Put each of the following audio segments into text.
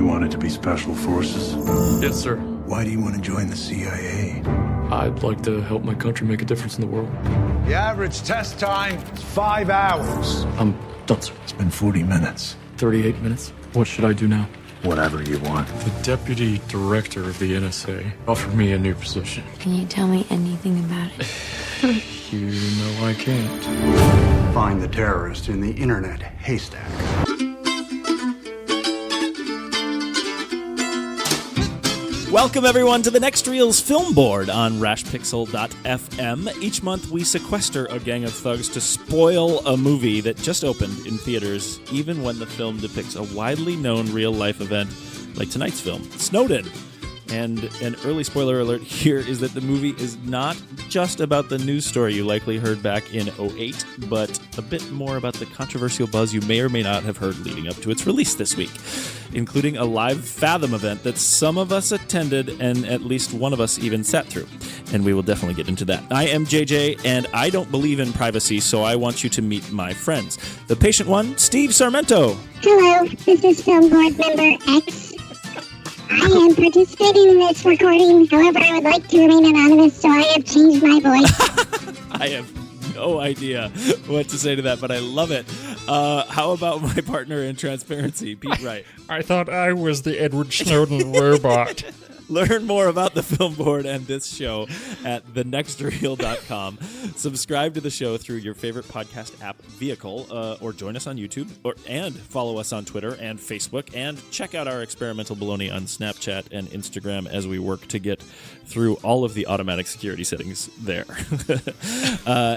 You wanted to be special forces? Yes, sir. Why do you want to join the CIA? I'd like to help my country make a difference in the world. The average test time is 5 hours. I'm done, sir. It's been 40 minutes. 38 minutes. What should I do now? Whatever you want. The deputy director of the NSA offered me a new position. Can you tell me anything about it? You know I can't. Find the terrorist in the internet haystack. Welcome, everyone, to the Next Reel's Film Board on rashpixel.fm. Each month, we sequester a gang of thugs to spoil a movie that just opened in theaters, even when the film depicts a widely known real-life event like tonight's film, Snowden. And an early spoiler alert here is that the movie is not just about the news story you likely heard back in '08, but a bit more about the controversial buzz you may or may not have heard leading up to its release this week, including a live Fathom event that some of us attended and at least one of us even sat through. And we will definitely get into that. I am JJ, and I don't believe in privacy, so I want you to meet my friends. The patient one, Steve Sarmento. Hello, this is Film Board Member X. I am participating in this recording. However, I would like to remain anonymous, so I have changed my voice. I have no idea what to say to that, but I love it. How about my partner in transparency, Pete Wright? I thought I was the Edward Snowden robot. Learn more about the Film Board and this show at thenextreel.com. Subscribe to the show through your favorite podcast app vehicle, or join us on YouTube, and follow us on Twitter and Facebook, and check out our experimental baloney on Snapchat and Instagram as we work to get through all of the automatic security settings there.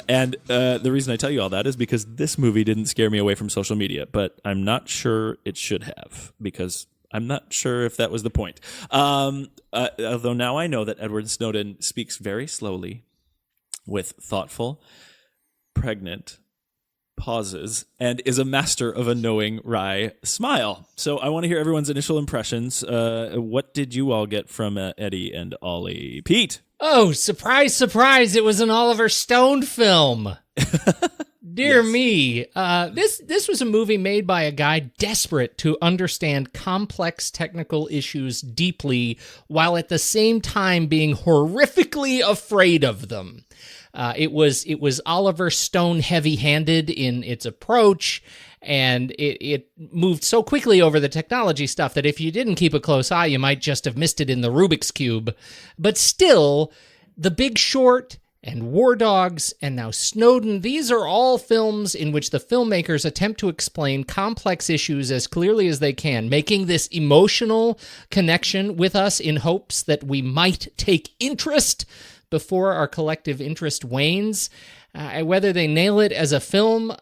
And the reason I tell you all that is because this movie didn't scare me away from social media, but I'm not sure it should have, because I'm not sure if that was the point. Although now I know that Edward Snowden speaks very slowly with thoughtful, pregnant pauses and is a master of a knowing wry smile. So I want to hear everyone's initial impressions. What did you all get from Eddie and Ollie? Pete? Oh, surprise, surprise. It was an Oliver Stone film. Dear me, this was a movie made by a guy desperate to understand complex technical issues deeply, while at the same time being horrifically afraid of them. It was Oliver Stone heavy-handed in its approach, and it moved so quickly over the technology stuff that if you didn't keep a close eye, you might just have missed it in the Rubik's Cube. But still, The Big Short and War Dogs, and now Snowden, these are all films in which the filmmakers attempt to explain complex issues as clearly as they can, making this emotional connection with us in hopes that we might take interest before our collective interest wanes. Whether they nail it as a film,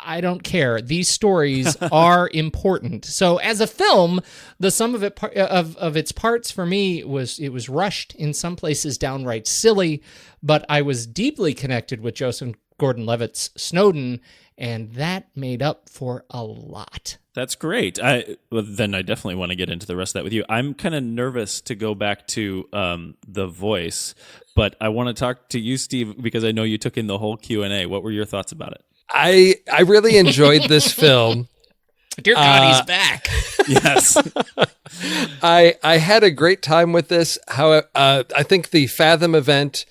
I don't care. These stories are important. So as a film, the sum of it of its parts for me was rushed, in some places downright silly, but I was deeply connected with Joseph Gordon-Levitt's Snowden, and that made up for a lot. That's great. Then I definitely want to get into the rest of that with you. I'm kind of nervous to go back to The Voice, but I want to talk to you, Steve, because I know you took in the whole Q&A. What were your thoughts about it? I really enjoyed this film. Dear God, he's back. Yes. I had a great time with this. I think the Fathom event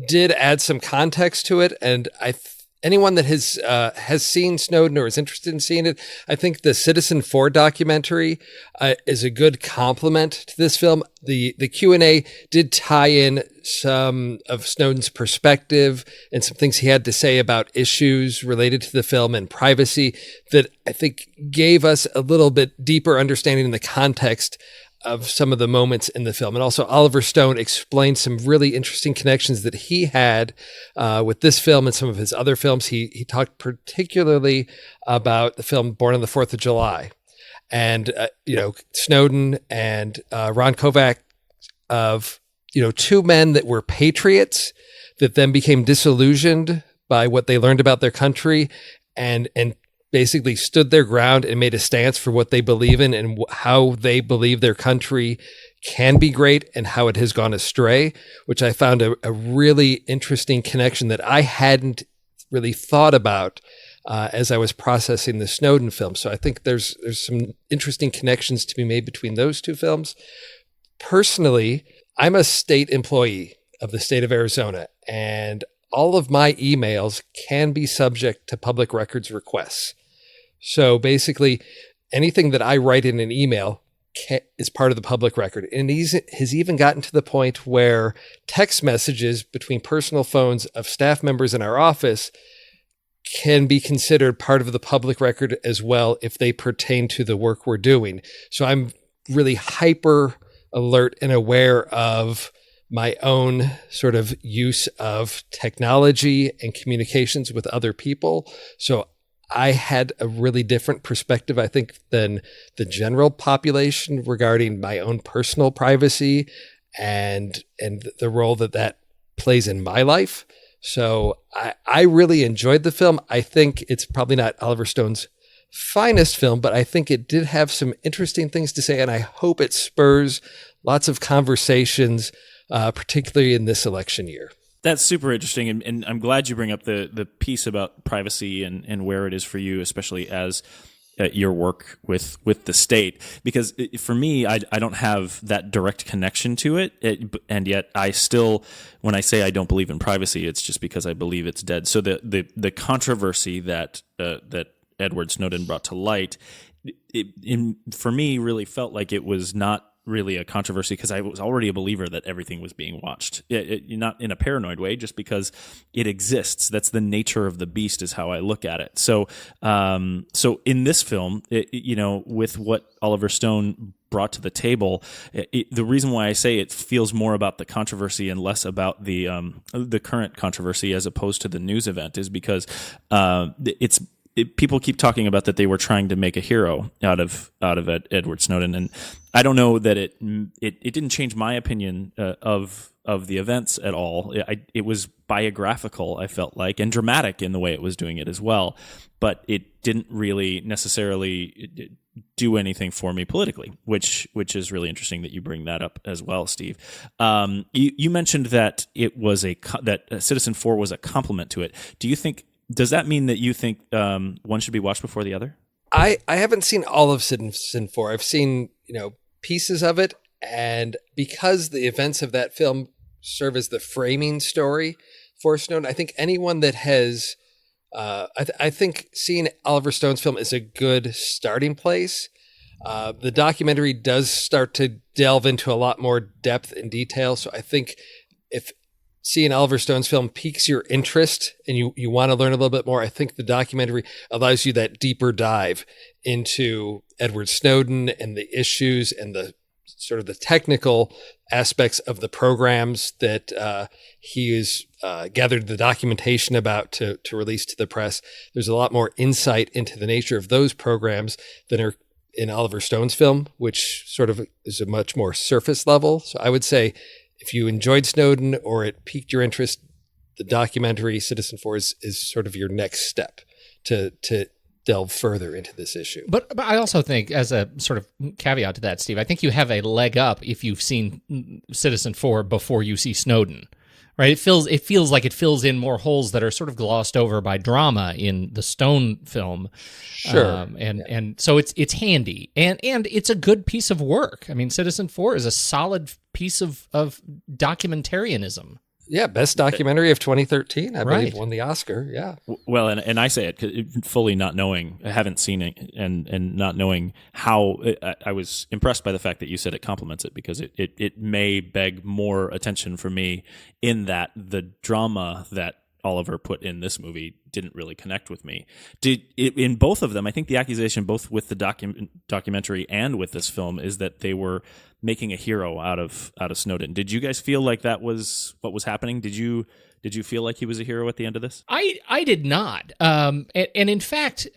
did add some context to it, and anyone that has seen Snowden or is interested in seeing it, I think the Citizen4 documentary is a good complement to this film. The Q&A did tie in some of Snowden's perspective and some things he had to say about issues related to the film and privacy that I think gave us a little bit deeper understanding in the context of some of the moments in the film. And also Oliver Stone explained some really interesting connections that he had with this film and some of his other films. He talked particularly about the film Born on the 4th of July. And, Snowden and Ron Kovac of, two men that were patriots that then became disillusioned by what they learned about their country and basically stood their ground and made a stance for what they believe in and how they believe their country can be great and how it has gone astray, which I found a really interesting connection that I hadn't really thought about as I was processing the Snowden film. So I think there's some interesting connections to be made between those two films. Personally, I'm a state employee of the state of Arizona, and all of my emails can be subject to public records requests. So basically, anything that I write in an email is part of the public record. And has even gotten to the point where text messages between personal phones of staff members in our office can be considered part of the public record as well if they pertain to the work we're doing. So I'm really hyper alert and aware of my own sort of use of technology and communications with other people. So I had a really different perspective, I think, than the general population regarding my own personal privacy and the role that plays in my life. So I really enjoyed the film. I think it's probably not Oliver Stone's finest film, but I think it did have some interesting things to say, and I hope it spurs lots of conversations, particularly in this election year. That's super interesting, and I'm glad you bring up the piece about privacy and where it is for you, especially as your work with the state. Because for me, I don't have that direct connection to it, and yet I still, when I say I don't believe in privacy, it's just because I believe it's dead. So the controversy that Edward Snowden brought to light, for me, really felt like it was not really a controversy because I was already a believer that everything was being watched. Not in a paranoid way, just because it exists. That's the nature of the beast, is how I look at it. So in this film, with what Oliver Stone brought to the table, the reason why I say it feels more about the controversy and less about the current controversy as opposed to the news event is because people keep talking about that they were trying to make a hero out of Edward Snowden, and I don't know that it didn't change my opinion of the events at all. It was biographical, I felt like, and dramatic in the way it was doing it as well, but it didn't really necessarily do anything for me politically, which is really interesting that you bring that up as well, Steve. You mentioned that it was that Citizen 4 was a complement to it. Does that mean that you think one should be watched before the other? I haven't seen all of Citizen 4. I've seen, pieces of it. And because the events of that film serve as the framing story for Snowden, I think anyone that has, I think seeing Oliver Stone's film is a good starting place. The documentary does start to delve into a lot more depth and detail. So I think if seeing Oliver Stone's film piques your interest and you want to learn a little bit more, I think the documentary allows you that deeper dive into Edward Snowden and the issues and the sort of the technical aspects of the programs that he has gathered the documentation about to release to the press. There's a lot more insight into the nature of those programs than are in Oliver Stone's film, which sort of is a much more surface level. So I would say, if you enjoyed Snowden or it piqued your interest, the documentary Citizen 4 is sort of your next step to delve further into this issue. But I also think, as a sort of caveat to that, Steve, I think you have a leg up if you've seen Citizen 4 before you see Snowden. Right? It feels like it fills in more holes that are sort of glossed over by drama in the Stone film. Sure. And so it's handy and it's a good piece of work. I mean, Citizen 4 is a solid piece of documentarianism. Yeah, best documentary of 2013, I believe, Right. won the Oscar. Yeah. Well, and I say it fully not knowing, I haven't seen it, and not knowing how. I was impressed by the fact that you said it complements it, because it may beg more attention for me in that the drama that Oliver put in this movie didn't really connect with me. In both of them, I think the accusation, both with the documentary and with this film, is that they were making a hero out of Snowden. Did you guys feel like that was what was happening? Did you feel like he was a hero at the end of this? I did not. And in fact,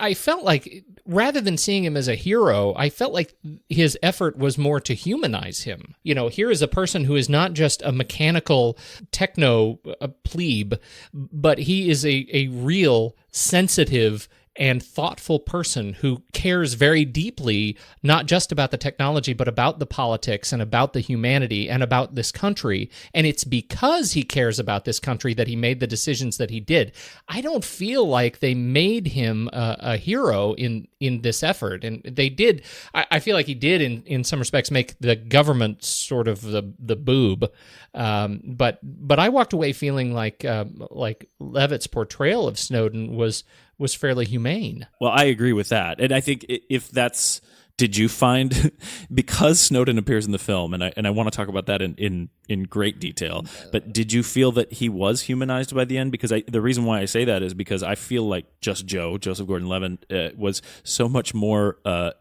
I felt like rather than seeing him as a hero, I felt like his effort was more to humanize him. Here is a person who is not just a mechanical techno plebe, but he is a real sensitive and thoughtful person who cares very deeply, not just about the technology, but about the politics and about the humanity and about this country. And it's because he cares about this country that he made the decisions that he did. I don't feel like they made him a hero in this effort. And they did, I feel like he did in some respects make the government sort of the boob. But I walked away feeling like Levitt's portrayal of Snowden was fairly humane. Well, I agree with that. And I think if that's, did you find, because Snowden appears in the film, and I want to talk about that in great detail, but did you feel that he was humanized by the end? Because the reason why I say that is because I feel like Joseph Gordon-Levitt, was so much more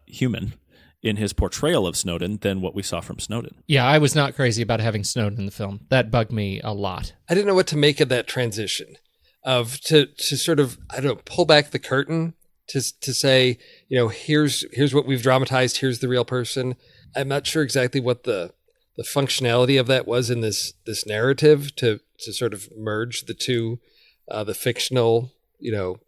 human in his portrayal of Snowden than what we saw from Snowden. Yeah, I was not crazy about having Snowden in the film. That bugged me a lot. I didn't know what to make of that transition of to sort of, I don't know, pull back the curtain to say, here's what we've dramatized. Here's the real person. I'm not sure exactly what the functionality of that was in this narrative to sort of merge the two, the fictional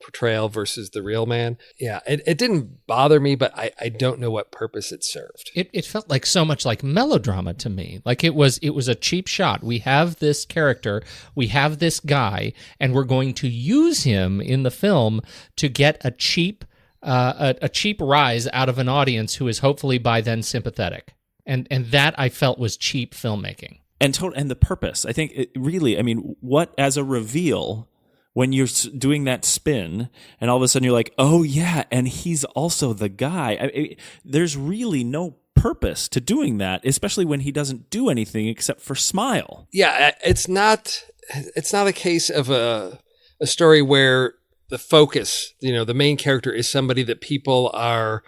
portrayal versus the real man. Yeah, it didn't bother me, but I don't know what purpose it served. It felt like so much like melodrama to me. Like it was a cheap shot. We have this character, we have this guy, and we're going to use him in the film to get a cheap rise out of an audience who is hopefully by then sympathetic. And that I felt was cheap filmmaking. And the purpose, I think what as a reveal, when you're doing that spin and all of a sudden you're like, oh yeah, and he's also the guy. There's really no purpose to doing that, especially when he doesn't do anything except for smile. Yeah, it's not a case of a story where the focus, the main character is somebody that people are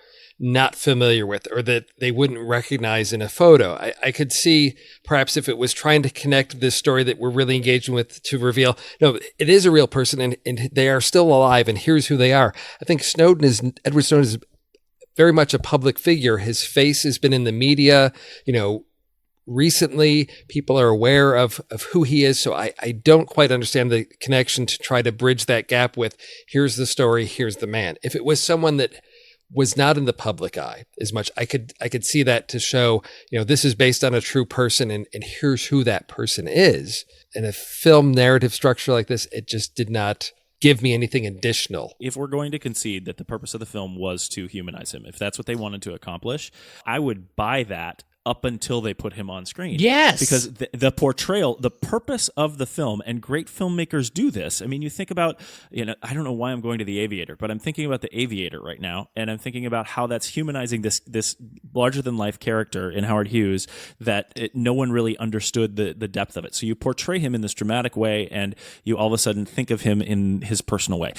not familiar with or that they wouldn't recognize in a photo. I could see perhaps if it was trying to connect this story that we're really engaging with to reveal, no, it is a real person and they are still alive and here's who they are. I think Edward Snowden is very much a public figure. His face has been in the media, recently. People are aware of who he is. So I don't quite understand the connection to try to bridge that gap with here's the story, here's the man. If it was someone that was not in the public eye as much, I could see that to show, this is based on a true person and here's who that person is. In a film narrative structure like this, it just did not give me anything additional. If we're going to concede that the purpose of the film was to humanize him, if that's what they wanted to accomplish, I would buy that up until they put him on screen. Yes. Because the portrayal, the purpose of the film, and great filmmakers do this. I mean, you think about, I don't know why I'm going to The Aviator, but I'm thinking about The Aviator right now, and I'm thinking about how that's humanizing this larger-than-life character in Howard Hughes that no one really understood the depth of it. So you portray him in this dramatic way, and you all of a sudden think of him in his personal way.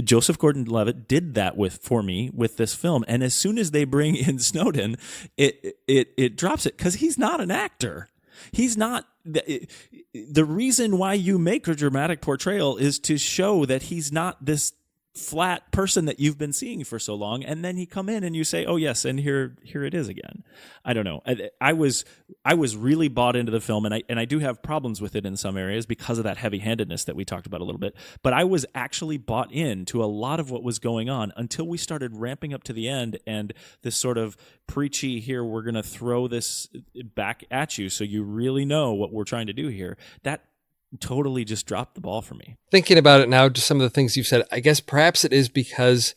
Joseph Gordon-Levitt did that for me with this film, and as soon as they bring in Snowden, it drops it because he's not an actor. He's not. The reason why you make a dramatic portrayal is to show that he's not this flat person that you've been seeing for so long, and then he come in and you say, oh yes, and here it is again. I don't know. I was really bought into the film, and I do have problems with it in some areas because of that heavy-handedness that we talked about a little bit, but I was actually bought into a lot of what was going on until we started ramping up to the end, and this sort of preachy, here we're going to throw this back at you so you really know what we're trying to do here. That totally just dropped the ball for me. Thinking about it now, just some of the things you've said, I guess perhaps it is because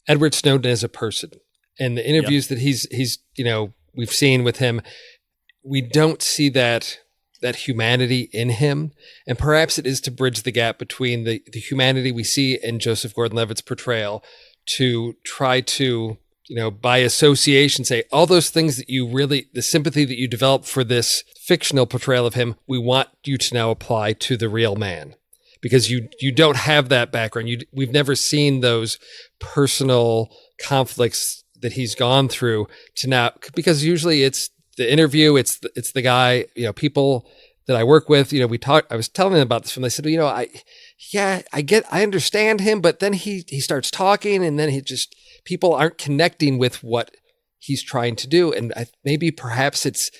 Edward Snowden is a person, and the interviews that he's we've seen with him, we don't see that humanity in him, and perhaps it is to bridge the gap between the humanity we see in Joseph Gordon-Levitt's portrayal to try to by association, say all those things that the sympathy that you develop for this fictional portrayal of him, we want you to now apply to the real man, because you don't have that background. We've never seen those personal conflicts that he's gone through to now, because usually it's the interview, it's the guy, people that I work with, I was telling them about this film. They said, I understand him, but then he starts talking and then people aren't connecting with what he's trying to do. And maybe perhaps it's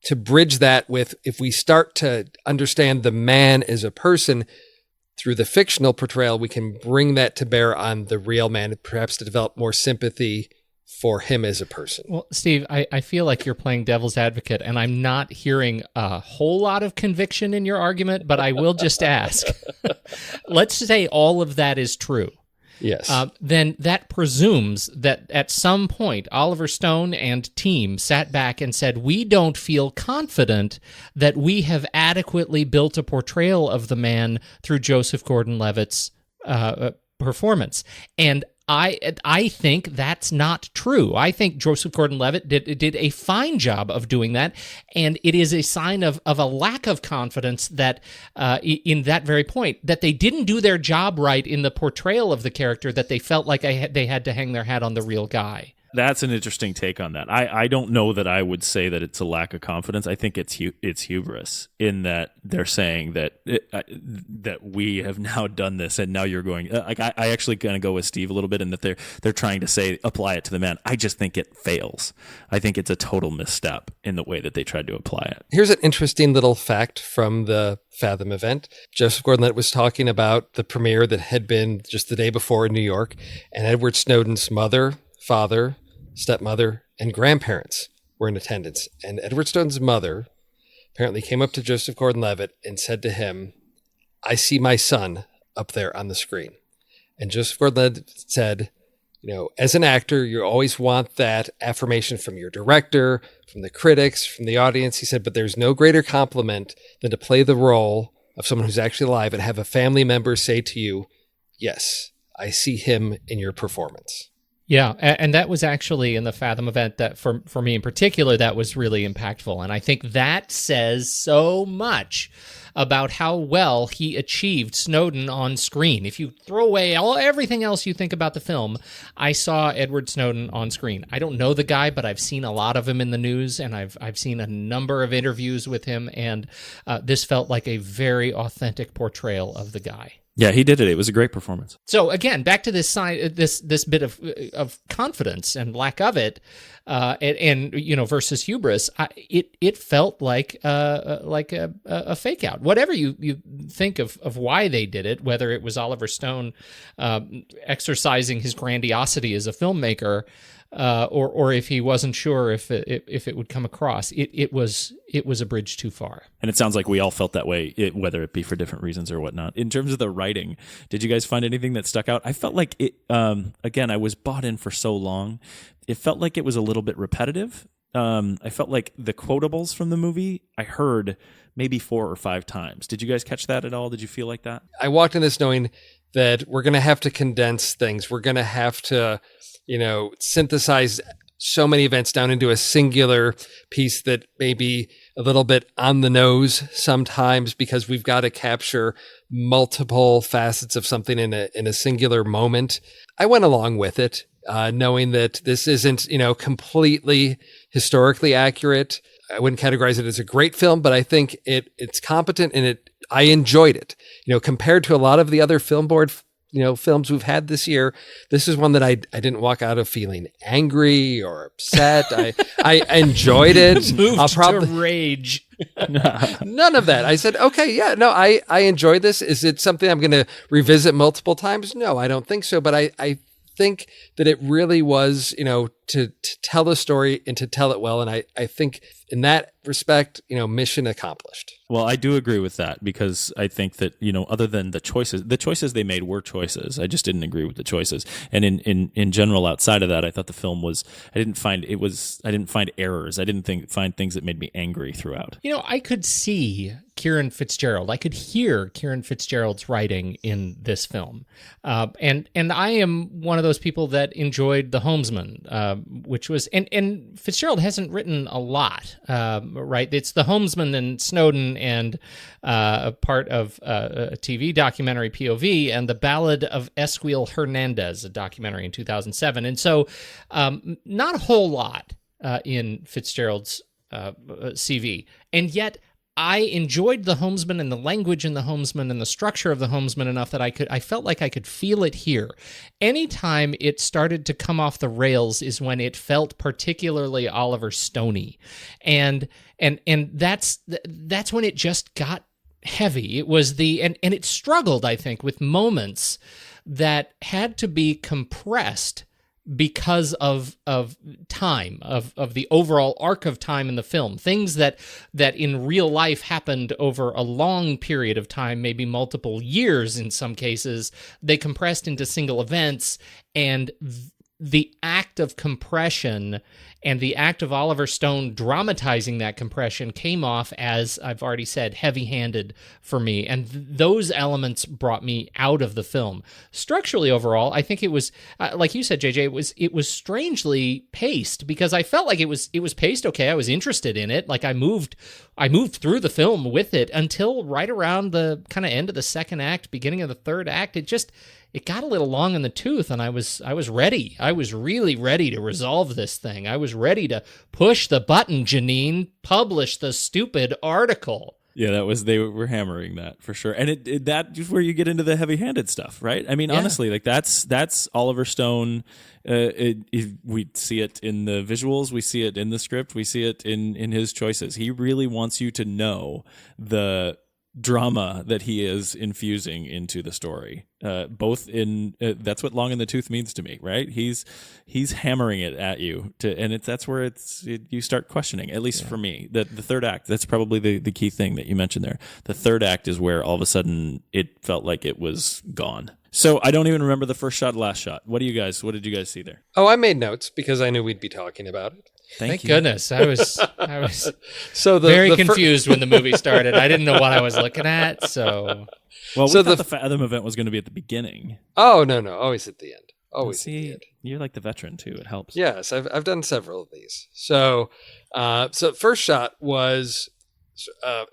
to bridge that with, if we start to understand the man as a person, through the fictional portrayal, we can bring that to bear on the real man, perhaps to develop more sympathy for him as a person. Well, Steve, I feel like you're playing devil's advocate, and I'm not hearing a whole lot of conviction in your argument, but I will just ask. Let's say all of that is true. Yes. Then that presumes that at some point, Oliver Stone and team sat back and said, we don't feel confident that we have adequately built a portrayal of the man through Joseph Gordon-Levitt's performance. And I think that's not true. I think Joseph Gordon-Levitt did a fine job of doing that, and it is a sign of a lack of confidence that in that very point, that they didn't do their job right in the portrayal of the character, that they felt like they had to hang their hat on the real guy. That's an interesting take on that. I don't know that I would say that it's a lack of confidence. I think it's hubris in that they're saying that that we have now done this and now you're going. I actually kind of go with Steve a little bit in that they're trying to say apply it to the man. I just think it fails. I think it's a total misstep in the way that they tried to apply it. Here's an interesting little fact from the Fathom event. Joseph Gordon-Levitt was talking about the premiere that had been just the day before in New York, and Edward Snowden's mother, father, stepmother, and grandparents were in attendance. And Edward Snowden's mother apparently came up to Joseph Gordon-Levitt and said to him, I see my son up there on the screen. And Joseph Gordon-Levitt said, as an actor, you always want that affirmation from your director, from the critics, from the audience. He said, but there's no greater compliment than to play the role of someone who's actually alive and have a family member say to you, yes, I see him in your performance. Yeah, and that was actually in the Fathom event that for me in particular, that was really impactful. And I think that says so much about how well he achieved Snowden on screen. If you throw away everything else you think about the film, I saw Edward Snowden on screen. I don't know the guy, but I've seen a lot of him in the news, and I've seen a number of interviews with him, and this felt like a very authentic portrayal of the guy. Yeah, he did it. It was a great performance. So again, back to this this bit of confidence and lack of it, and versus hubris. It felt like a fake out. Whatever you think of why they did it, whether it was Oliver Stone exercising his grandiosity as a filmmaker, or if he wasn't sure if it would come across, it was a bridge too far. And it sounds like we all felt that way, whether it be for different reasons or whatnot. In terms of the writing, did you guys find anything that stuck out? I felt like it. Again, I was bought in for so long. It felt like it was a little bit repetitive. I felt like the quotables from the movie I heard maybe 4 or 5 times. Did you guys catch that at all? Did you feel like that? I walked in this knowing that we're going to have to condense things. We're going to have to synthesize so many events down into a singular piece that may be a little bit on the nose sometimes, because we've got to capture multiple facets of something in a singular moment. I went along with it, knowing that this isn't, completely historically accurate. I wouldn't categorize it as a great film, but I think it's competent, and I enjoyed it. Compared to a lot of the other film board films we've had this year, this is one that I didn't walk out of feeling angry or upset. I enjoyed it. Moved to rage. None of that. I said, okay, yeah, no, I enjoyed this. Is it something I'm going to revisit multiple times? No, I don't think so. But I think that it really was, to tell a story and to tell it well. And I think in that respect, mission accomplished. Well, I do agree with that, because I think that, other than the choices they made were choices. I just didn't agree with the choices. And in general, outside of that, I thought the film was, I didn't find errors. I didn't find things that made me angry throughout. I could see Kieran Fitzgerald. I could hear Kieran Fitzgerald's writing in this film. And I am one of those people that enjoyed The Homesman, which was, and Fitzgerald hasn't written a lot, right? It's The Homesman and Snowden and a part of a TV documentary, POV, and The Ballad of Esquiel Hernandez, a documentary in 2007. And so not a whole lot in Fitzgerald's CV. And yet I enjoyed The Homesman and the language in The Homesman and the structure of The Homesman enough that I felt like I could feel it here. Anytime it started to come off the rails is when it felt particularly Oliver Stoney. And that's when it just got heavy. It was and it struggled, I think, with moments that had to be compressed because of time, of the overall arc of time in the film. Things that in real life happened over a long period of time, maybe multiple years in some cases, they compressed into single events, and the act of compression and the act of Oliver Stone dramatizing that compression came off, as I've already said, heavy-handed for me. And those elements brought me out of the film. Structurally, overall, I think it was, like you said, JJ, it was strangely paced, because I felt like it was paced okay. I was interested in it. Like I moved through the film with it until right around the kind of end of the second act, beginning of the third act. It got a little long in the tooth, and I was ready. I was really ready to resolve this thing. I was ready to push the button, Janine, publish the stupid article. Yeah, they were hammering that for sure, and that's where you get into the heavy-handed stuff, right? I mean, honestly, like that's Oliver Stone. We see it in the visuals, we see it in the script, we see it in his choices. He really wants you to know the drama that he is infusing into the story. Both in that's what long in the tooth means to me, right? He's hammering it at you that's where you start questioning, at least for me. The third act, that's probably the key thing that you mentioned there. The third act is where all of a sudden it felt like it was gone. So I don't even remember the first shot, last shot. What did you guys see there? Oh, I made notes because I knew we'd be talking about it. Thank goodness. I was so very confused when the movie started. I didn't know what I was looking at. So, well, we thought the Fathom event was going to be at the beginning. Oh no, always at the end. Always at the end. You're like the veteran too. It helps. Yes, I've done several of these. So first shot was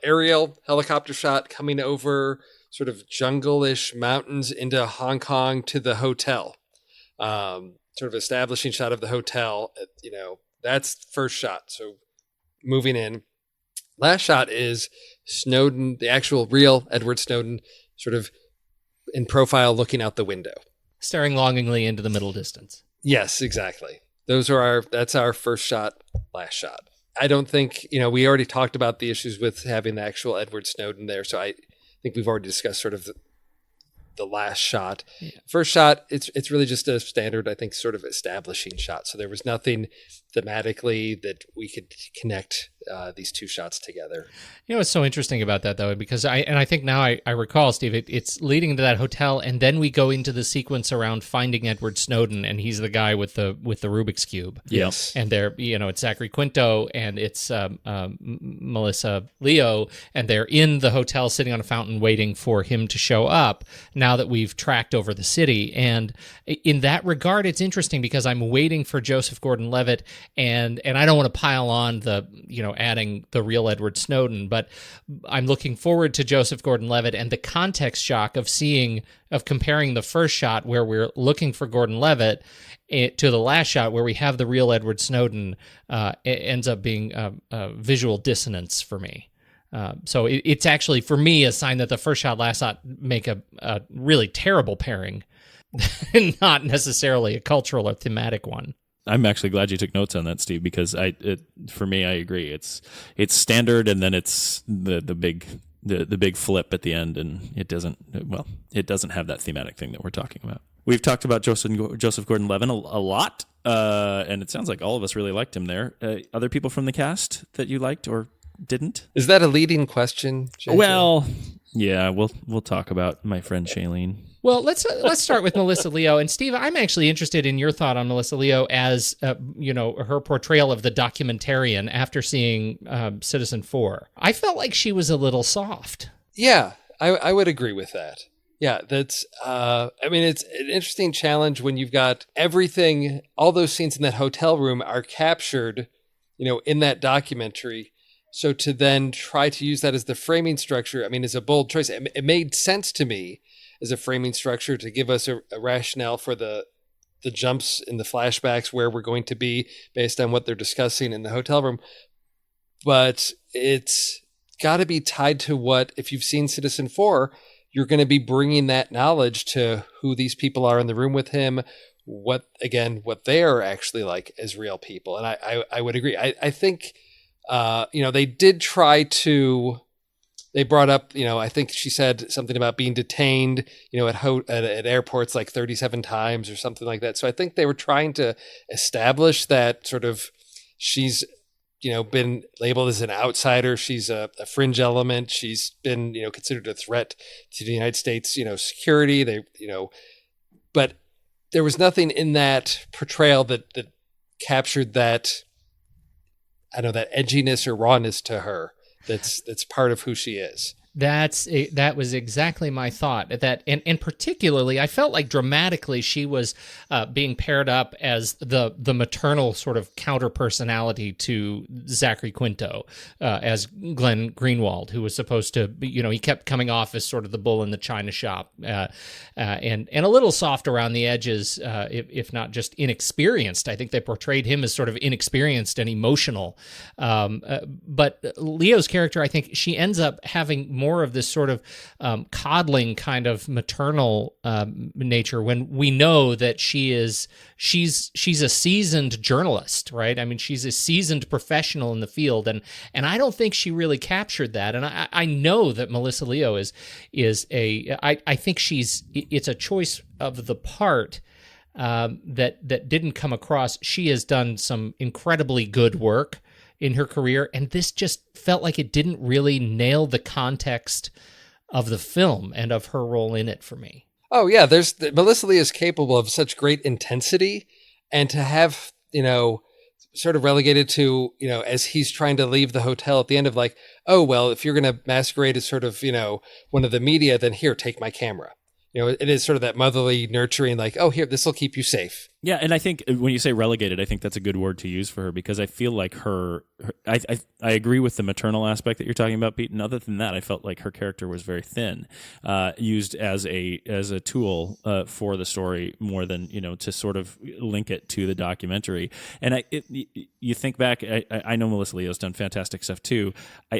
aerial helicopter shot coming over sort of jungle-ish mountains into Hong Kong to the hotel. Sort of establishing shot of the hotel. That's first shot. So moving in. Last shot is Snowden, the actual real Edward Snowden, sort of in profile looking out the window. Staring longingly into the middle distance. Yes, exactly. That's our first shot, last shot. I don't think, we already talked about the issues with having the actual Edward Snowden there. So I think we've already discussed sort of the last shot. Yeah. First shot, it's really just a standard, I think, sort of establishing shot. So there was nothing thematically that we could connect these two shots together. What's so interesting about that, though, because I think now I recall, Steve, it's leading to that hotel, and then we go into the sequence around finding Edward Snowden, and he's the guy with the Rubik's Cube. Yes. And they're, it's Zachary Quinto, and it's Melissa Leo, and they're in the hotel sitting on a fountain waiting for him to show up now that we've tracked over the city. And in that regard, it's interesting because I'm waiting for Joseph Gordon-Levitt, and I don't want to pile on the, adding the real Edward Snowden, but I'm looking forward to Joseph Gordon-Levitt and the context shock of comparing the first shot where we're looking for Gordon-Levitt to the last shot where we have the real Edward Snowden. It ends up being a visual dissonance for me. So it's actually, for me, a sign that the first shot, last shot make a really terrible pairing, not necessarily a cultural or thematic one. I'm actually glad you took notes on that, Steve, because for me, I agree. It's standard, and then it's the big flip at the end, and it doesn't have that thematic thing that we're talking about. We've talked about Joseph Gordon-Levitt a lot, and it sounds like all of us really liked him there. Other people from the cast that you liked or didn't? Is that a leading question, JJ? Well, yeah, we'll talk about my friend Shailene. Well, let's start with Melissa Leo. And Steve, I'm actually interested in your thought on Melissa Leo as her portrayal of the documentarian after seeing Citizen 4. I felt like she was a little soft. Yeah, I would agree with that. Yeah, that's it's an interesting challenge when you've got everything, all those scenes in that hotel room are captured, in that documentary. So to then try to use that as the framing structure, is a bold choice. It made sense to me as a framing structure to give us a rationale for the jumps in the flashbacks where we're going to be based on what they're discussing in the hotel room. But it's got to be tied to what, if you've seen Citizen 4, you're going to be bringing that knowledge to who these people are in the room with him, what they are actually like as real people. And I would agree. I think, they did try to they brought up, I think she said something about being detained, at airports like 37 times or something like that. So I think they were trying to establish that sort of she's, been labeled as an outsider. She's a fringe element. She's been, considered a threat to the United States, security. But there was nothing in that portrayal that captured that, that edginess or rawness to her. That's part of who she is. That was exactly my thought. That and particularly, I felt like dramatically she was being paired up as the maternal sort of counter personality to Zachary Quinto as Glenn Greenwald, who was supposed to be, he kept coming off as sort of the bull in the china shop, and a little soft around the edges, if not just inexperienced. I think they portrayed him as sort of inexperienced and emotional. But Leo's character, I think she ends up having more of this sort of coddling kind of maternal nature, when we know that she's a seasoned journalist, right? I mean, she's a seasoned professional in the field, and I don't think she really captured that. And I know that Melissa Leo is I think it's a choice of the part that didn't come across. She has done some incredibly good work in her career, and this just felt like it didn't really nail the context of the film and of her role in it for me. Oh yeah, Melissa Lee is capable of such great intensity, and to have, sort of relegated to, as he's trying to leave the hotel at the end of like, oh, well, if you're going to masquerade as sort of, one of the media, then here, take my camera. It is sort of that motherly nurturing, like, oh, here, this will keep you safe. Yeah, and I think when you say relegated, I think that's a good word to use for her, because I feel like I agree with the maternal aspect that you're talking about, Pete. And other than that, I felt like her character was very thin, used as a tool for the story more than to sort of link it to the documentary. And you think back, I know Melissa Leo's done fantastic stuff too.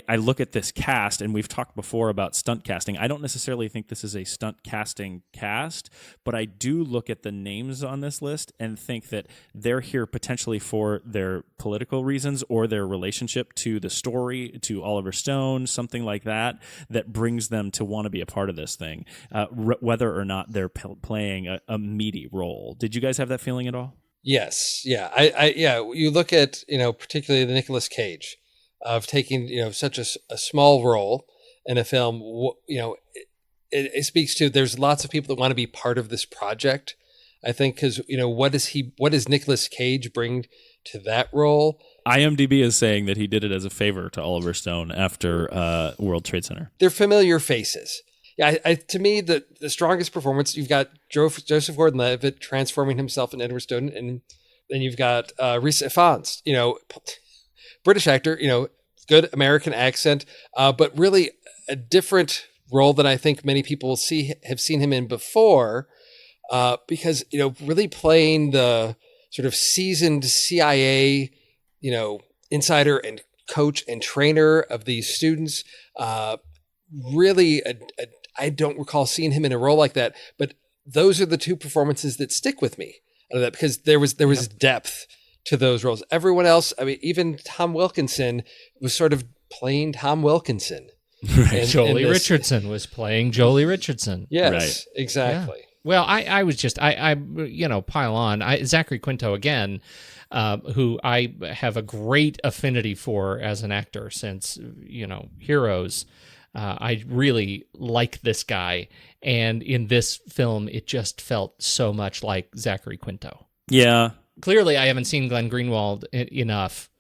I look at this cast, and we've talked before about stunt casting. I don't necessarily think this is a stunt casting cast, but I do look at the names on this list and think that they're here potentially for their political reasons or their relationship to the story, to Oliver Stone, something like that brings them to want to be a part of this thing, whether or not they're playing a meaty role. Did you guys have that feeling at all? Yes. Yeah. I you look at, particularly the Nicolas Cage of taking, such a small role in a film, it speaks to, there's lots of people that want to be part of this project. I think because, what does Nicolas Cage bring to that role? IMDb is saying that he did it as a favor to Oliver Stone after World Trade Center. They're familiar faces. Yeah, to me, the strongest performance, you've got Joseph Gordon-Levitt transforming himself into Edward Snowden, and then you've got Rhys Ifans, British actor, good American accent, but really a different role than I think many people have seen him in before. Because, really playing the sort of seasoned CIA, insider and coach and trainer of these students, really, I don't recall seeing him in a role like that, but those are the two performances that stick with me out of that, because there was depth to those roles. Everyone else, I mean, even Tom Wilkinson was sort of playing Tom Wilkinson. Right. Jolie Richardson was playing Jolie Richardson. Yes, right. Exactly. Yeah. Well, I was just, pile on. Zachary Quinto, again, who I have a great affinity for as an actor since, Heroes. I really like this guy. And in this film, it just felt so much like Zachary Quinto. Yeah. Clearly, I haven't seen Glenn Greenwald enough,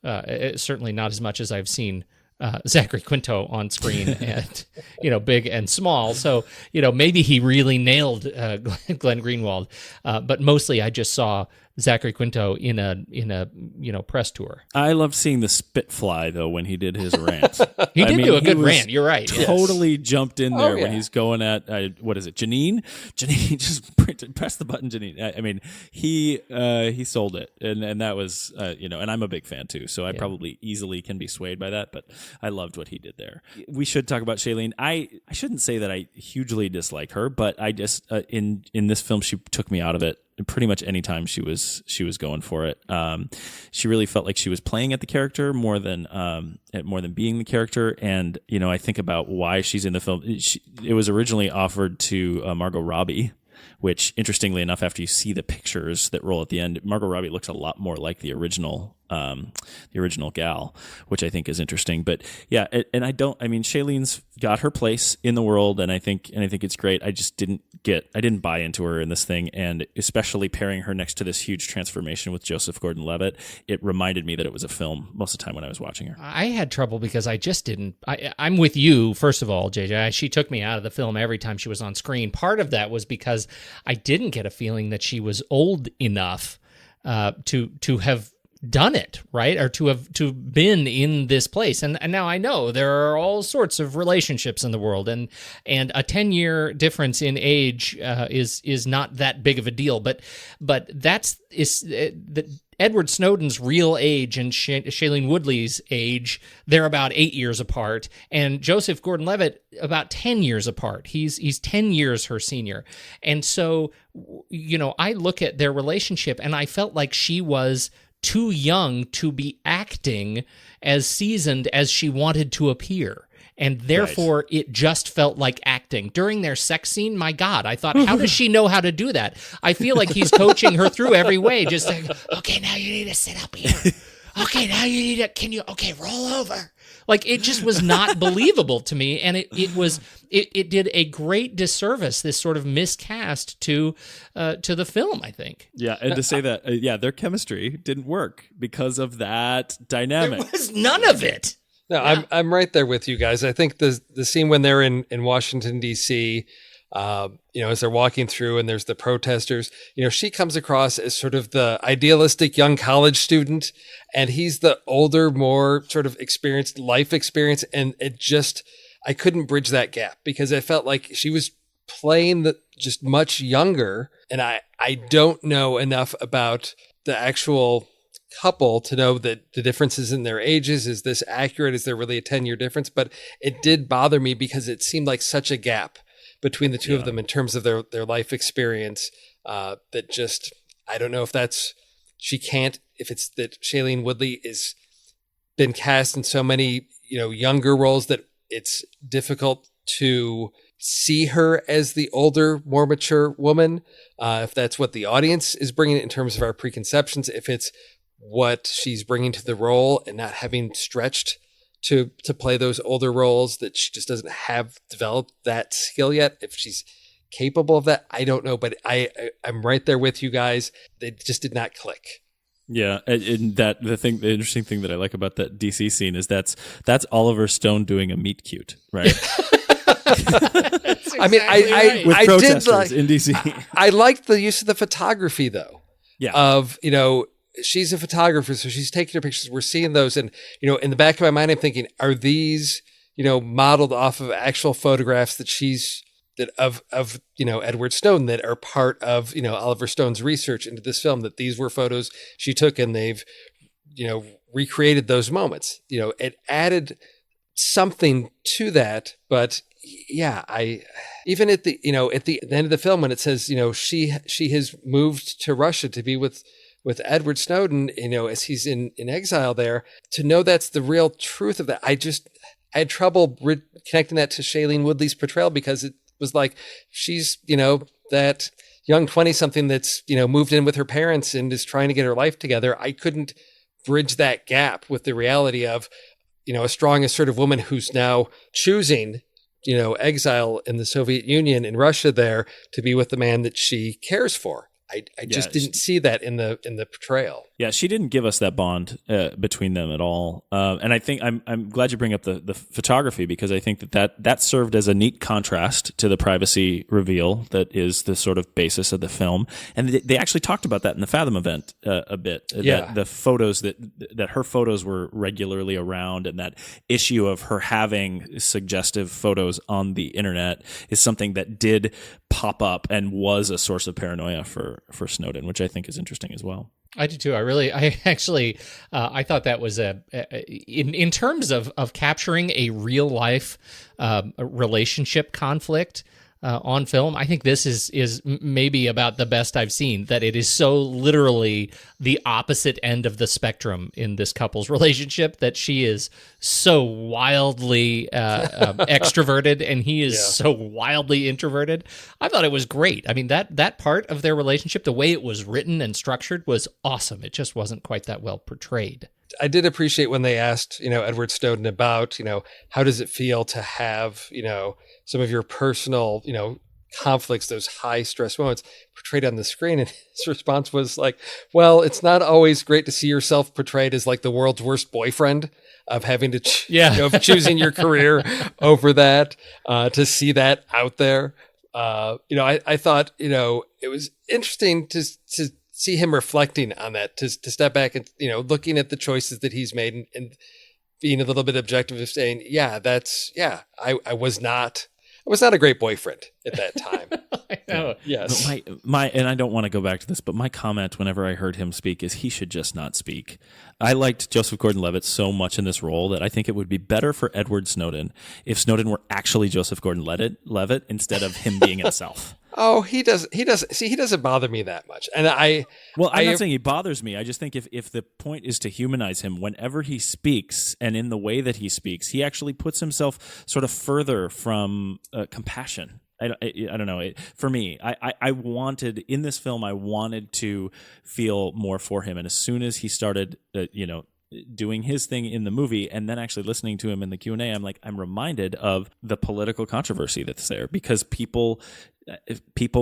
certainly not as much as I've seen Zachary Quinto on screen, and big and small. So maybe he really nailed Glenn Greenwald, but mostly I just saw Zachary Quinto in a press tour. I loved seeing the Spitfly though when he did his rant. He did do a good rant. You're right. Totally jumped in there when he's going at what is it, Janine? Janine, just press the button, Janine. I mean, he sold it, and that was and I'm a big fan too, so I probably easily can be swayed by that. But I loved what he did there. We should talk about Shailene. I shouldn't say that I hugely dislike her, but I just in this film she took me out of it pretty much any time she was going for it. She really felt like she was playing at the character more than being the character. And I think about why she's in the film. It was originally offered to Margot Robbie, which, interestingly enough, after you see the pictures that roll at the end, Margot Robbie looks a lot more like the original gal, which I think is interesting. But yeah, Shailene's got her place in the world, and I think it's great. I just didn't buy into her in this thing, and especially pairing her next to this huge transformation with Joseph Gordon-Levitt, it reminded me that it was a film most of the time when I was watching her. I had trouble because I just didn't. I'm with you, first of all, JJ. She took me out of the film every time she was on screen. Part of that was because I didn't get a feeling that she was old enough to have done it, right? Or to have been in this place. And now I know there are all sorts of relationships in the world, and a 10-year difference in age is not that big of a deal. But that's Edward Snowden's real age and Shailene Woodley's age, they're about 8 years apart, and Joseph Gordon-Levitt about 10 years apart. He's 10 years her senior. And so, I look at their relationship and I felt like she was too young to be acting as seasoned as she wanted to appear. And therefore, It just felt like acting. During their sex scene, my God, I thought, how does she know how to do that? I feel like he's coaching her through every way. Just like, okay, now you need to sit up here. Okay, now you need to, roll over. Like, it just was not believable to me. And it did a great disservice, this sort of miscast to the film, I think. Yeah, and to say that, their chemistry didn't work because of that dynamic. There was none of it. No, yeah. I'm right there with you guys. I think the scene when they're in Washington, D.C., as they're walking through and there's the protesters, she comes across as sort of the idealistic young college student, and he's the older, more sort of experienced life experience. And I couldn't bridge that gap because I felt like she was playing just much younger. And I don't know enough about the actual couple to know that the differences in their ages. Is this accurate? Is there really a 10-year difference? But it did bother me because it seemed like such a gap between the two of them in terms of their life experience, that just, I don't know if if it's that Shailene Woodley is been cast in so many, younger roles that it's difficult to see her as the older, more mature woman. If that's what the audience is bringing in terms of our preconceptions, if it's what she's bringing to the role and not having stretched to play those older roles, that she just doesn't have developed that skill yet. If she's capable of that, I don't know, but I'm right there with you guys. They just did not click. Yeah, and the interesting thing that I like about that DC scene is that's Oliver Stone doing a meet cute, right? Exactly I mean, right. With I protesters did like in DC. I liked the use of the photography though. Yeah. Of she's a photographer, so she's taking her pictures. We're seeing those, and in the back of my mind, I'm thinking, are these modeled off of actual photographs of Edward Snowden that are part of Oliver Stone's research into this film, that these were photos she took and they've recreated those moments. It added something to that, but yeah, even at the end of the film when it says she has moved to Russia to be with Edward Snowden, as he's in exile there, to know that's the real truth of that. I had trouble connecting that to Shailene Woodley's portrayal because it was like she's, that young 20-something that's, moved in with her parents and is trying to get her life together. I couldn't bridge that gap with the reality of, a strong, assertive woman who's now choosing, exile in the Soviet Union in Russia there to be with the man that she cares for. I just didn't see that in the portrayal. Yeah, she didn't give us that bond between them at all. And I think I'm glad you bring up the photography, because I think that served as a neat contrast to the privacy reveal that is the sort of basis of the film. And they actually talked about that in the Fathom event a bit. Yeah. That the photos that her photos were regularly around, and that issue of her having suggestive photos on the internet is something that did pop up and was a source of paranoia for Snowden, which I think is interesting as well. I do too. I thought that was in terms of capturing a real life relationship conflict. on film. I think this is maybe about the best I've seen, that it is so literally the opposite end of the spectrum in this couple's relationship, that she is so wildly extroverted and he is so wildly introverted. I thought it was great. I mean, that part of their relationship, the way it was written and structured, was awesome. It just wasn't quite that well portrayed. I did appreciate when they asked, Edward Snowden about, how does it feel to have, some of your personal, conflicts, those high stress moments portrayed on the screen. And his response was like, well, it's not always great to see yourself portrayed as like the world's worst boyfriend, of having to, of choosing your career over that, to see that out there. I thought, it was interesting to see him reflecting on that, to step back and, looking at the choices that he's made and being a little bit objective of saying, I was not a great boyfriend at that time. I know. Yes. But and I don't want to go back to this, but my comment whenever I heard him speak is he should just not speak. I liked Joseph Gordon-Levitt so much in this role that I think it would be better for Edward Snowden if Snowden were actually Joseph Gordon-Levitt instead of him being himself. Oh, he doesn't bother me that much. And I'm not saying he bothers me. I just think if the point is to humanize him, whenever he speaks and in the way that he speaks, he actually puts himself sort of further from compassion. I don't know. For me, I wanted in this film, I wanted to feel more for him. And as soon as he started, doing his thing in the movie and then actually listening to him in the Q&A, I'm reminded of the political controversy that's there because people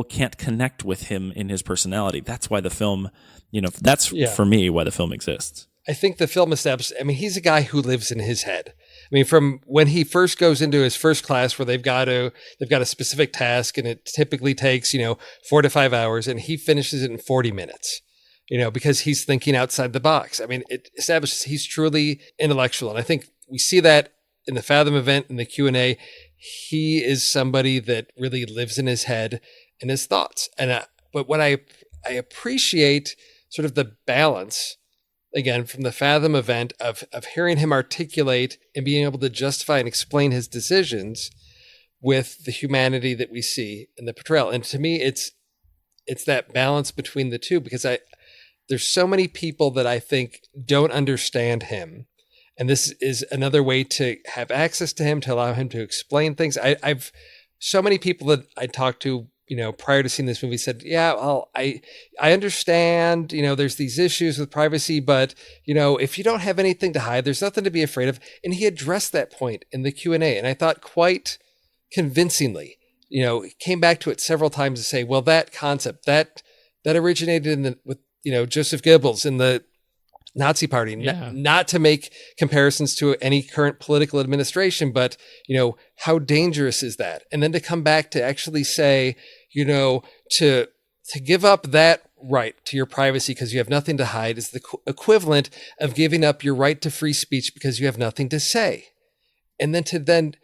can't connect with him in his personality. That's why the film, for me, why the film exists. I think the film establishes, he's a guy who lives in his head. From when he first goes into his first class where they've got a specific task and it typically takes, 4 to 5 hours, and he finishes it in 40 minutes. Because he's thinking outside the box. It establishes he's truly intellectual. And I think we see that in the Fathom event, in the Q&A. He is somebody that really lives in his head and his thoughts. And but what I appreciate sort of the balance, again, from the Fathom event of hearing him articulate and being able to justify and explain his decisions with the humanity that we see in the portrayal. And to me, it's that balance between the two, because there's so many people that I think don't understand him. And this is another way to have access to him, to allow him to explain things. I've so many people that I talked to, prior to seeing this movie said, I understand, there's these issues with privacy, but, if you don't have anything to hide, there's nothing to be afraid of. And he addressed that point in the Q&A. And I thought quite convincingly, came back to it several times to say, well, that concept, that originated with Joseph Goebbels in the Nazi Party, not to make comparisons to any current political administration, but, how dangerous is that? And then to come back to actually say, to give up that right to your privacy because you have nothing to hide is the equivalent of giving up your right to free speech because you have nothing to say. And then to then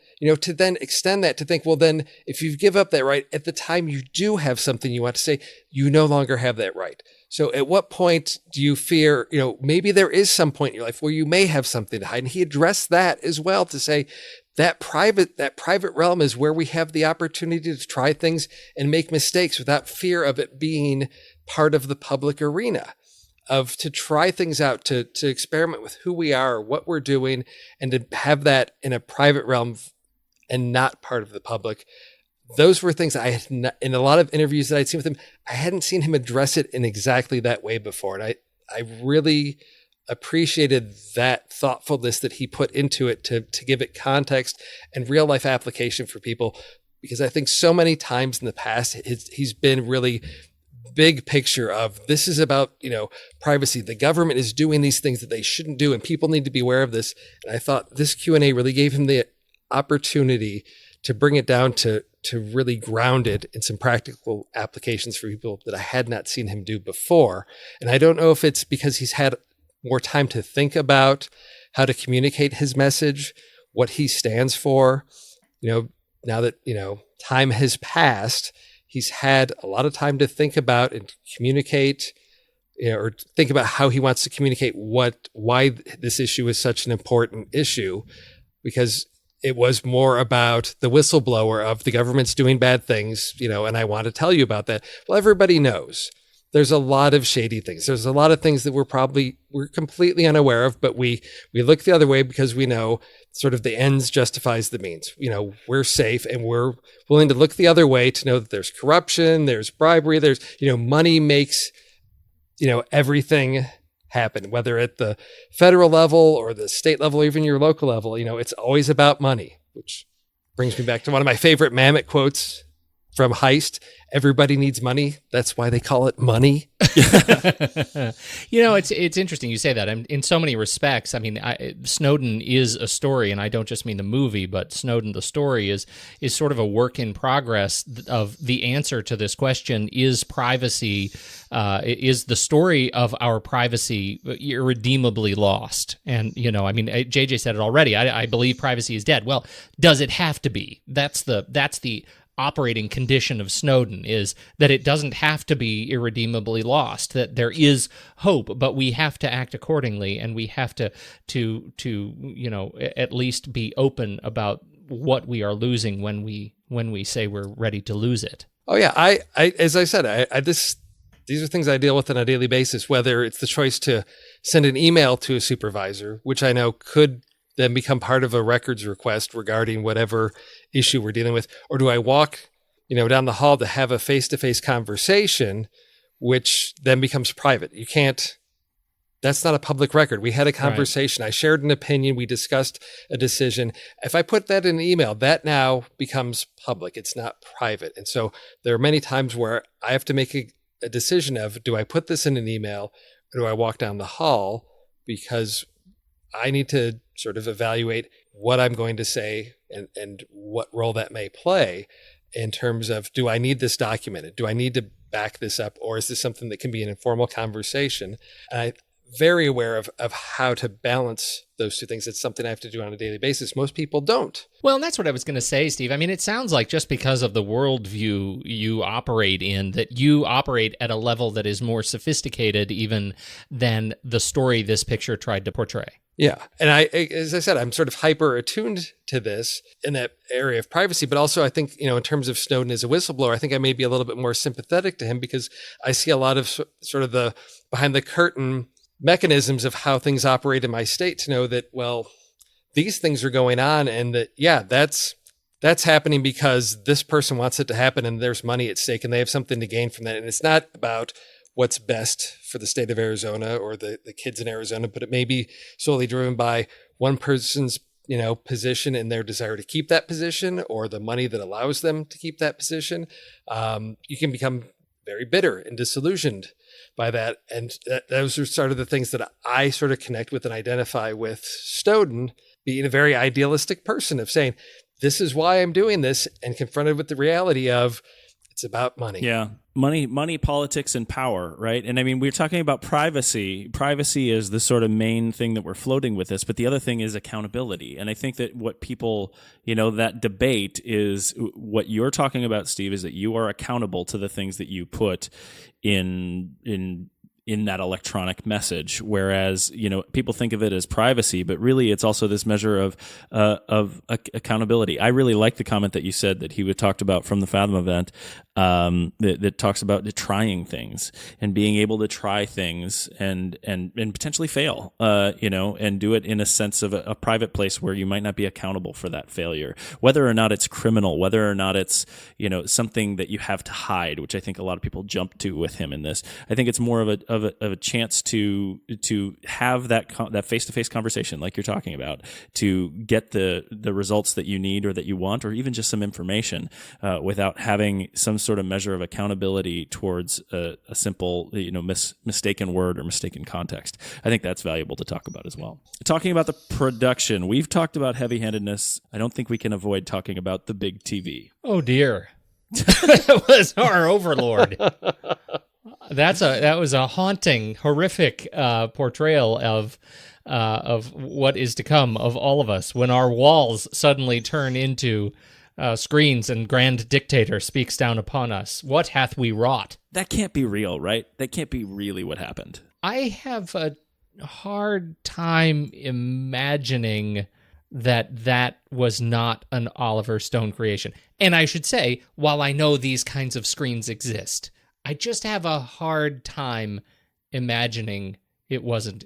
extend that to think, well, then if you give up that right at the time you do have something you want to say, you no longer have that right. So at what point do you fear, maybe there is some point in your life where you may have something to hide? And he addressed that as well to say that private realm is where we have the opportunity to try things and make mistakes without fear of it being part of the public arena, to try things out, to experiment with who we are, what we're doing, and to have that in a private realm and not part of the public. Those were things I had in a lot of interviews that I'd seen with him. I hadn't seen him address it in exactly that way before. And I really appreciated that thoughtfulness that he put into it to give it context and real life application for people. Because I think so many times in the past, he's been really big picture of this is about, privacy. The government is doing these things that they shouldn't do, and people need to be aware of this. And I thought this Q&A really gave him the opportunity to bring it down to really ground it in some practical applications for people that I had not seen him do before. And I don't know if it's because he's had more time to think about how to communicate his message, what he stands for. Now that, time has passed, he's had a lot of time to think about and communicate, or think about how he wants to communicate why this issue is such an important issue. Because it was more about the whistleblower of the government's doing bad things, and I want to tell you about that. Well, everybody knows there's a lot of shady things. There's a lot of things that we're completely unaware of, but we look the other way because we know sort of the ends justifies the means. We're safe and we're willing to look the other way to know that there's corruption, there's bribery, there's, money makes, everything happen, whether at the federal level or the state level, or even your local level. It's always about money, which brings me back to one of my favorite Mamet quotes from Heist. Everybody needs money. That's why they call it money. It's interesting you say that. In so many respects, Snowden is a story, and I don't just mean the movie, but Snowden, the story, is sort of a work in progress of the answer to this question: is privacy, is the story of our privacy irredeemably lost? And JJ said it already. I believe privacy is dead. Well, does it have to be? That's the operating condition of Snowden, is that it doesn't have to be irredeemably lost, that there is hope, but we have to act accordingly, and we have to at least be open about what we are losing when we say we're ready to lose it. Oh yeah, I as I said, these are things I deal with on a daily basis, whether it's the choice to send an email to a supervisor, which I know could then become part of a records request regarding whatever issue we're dealing with, or do I walk, down the hall to have a face-to-face conversation, which then becomes private? You can't. That's not a public record. We had a conversation. Right. I shared an opinion. We discussed a decision. If I put that in an email, that now becomes public. It's not private. And so there are many times where I have to make a decision of, do I put this in an email or do I walk down the hall? Because I need to sort of evaluate what I'm going to say and what role that may play in terms of, do I need this documented? Do I need to back this up? Or is this something that can be an informal conversation? And I'm very aware of how to balance those two things. It's something I have to do on a daily basis. Most people don't. Well, and that's what I was going to say, Steve. It sounds like just because of the worldview you operate in, that you operate at a level that is more sophisticated even than the story this picture tried to portray. Yeah. And as I said, I'm sort of hyper attuned to this in that area of privacy, but also I think, in terms of Snowden as a whistleblower, I think I may be a little bit more sympathetic to him because I see a lot of sort of the behind the curtain mechanisms of how things operate in my state to know that, well, these things are going on and that, yeah, that's happening because this person wants it to happen and there's money at stake and they have something to gain from that. And it's not about what's best for the state of Arizona or the kids in Arizona, but it may be solely driven by one person's, position and their desire to keep that position or the money that allows them to keep that position. You can become very bitter and disillusioned by that. And those are sort of the things that I sort of connect with and identify with Snowden being a very idealistic person of saying, this is why I'm doing this, and confronted with the reality of it's about money. Yeah. Money, politics, and power, right? And we're talking about privacy. Privacy is the sort of main thing that we're floating with this, but the other thing is accountability. And I think that what people, that debate is what you're talking about, Steve, is that you are accountable to the things that you put in that electronic message, whereas people think of it as privacy, but really it's also this measure of accountability. I really like the comment that you said that he talked about from the Fathom event, that talks about trying things and being able to try things and potentially fail, and do it in a sense of a private place where you might not be accountable for that failure, whether or not it's criminal, whether or not it's something that you have to hide, which I think a lot of people jump to with him in this. I think it's more of a chance to have that face-to-face conversation like you're talking about, to get the results that you need or that you want, or even just some information, without having some sort of measure of accountability towards a simple mistaken word or mistaken context. I think that's valuable to talk about as well. Talking about the production, we've talked about heavy-handedness. I don't think we can avoid talking about the big TV. Oh dear. That was our overlord. That was a haunting, horrific portrayal of what is to come of all of us when our walls suddenly turn into screens and grand dictator speaks down upon us. What hath we wrought? That can't be real, right? That can't be really what happened. I have a hard time imagining that was not an Oliver Stone creation. And I should say, while I know these kinds of screens exist, I just have a hard time imagining it wasn't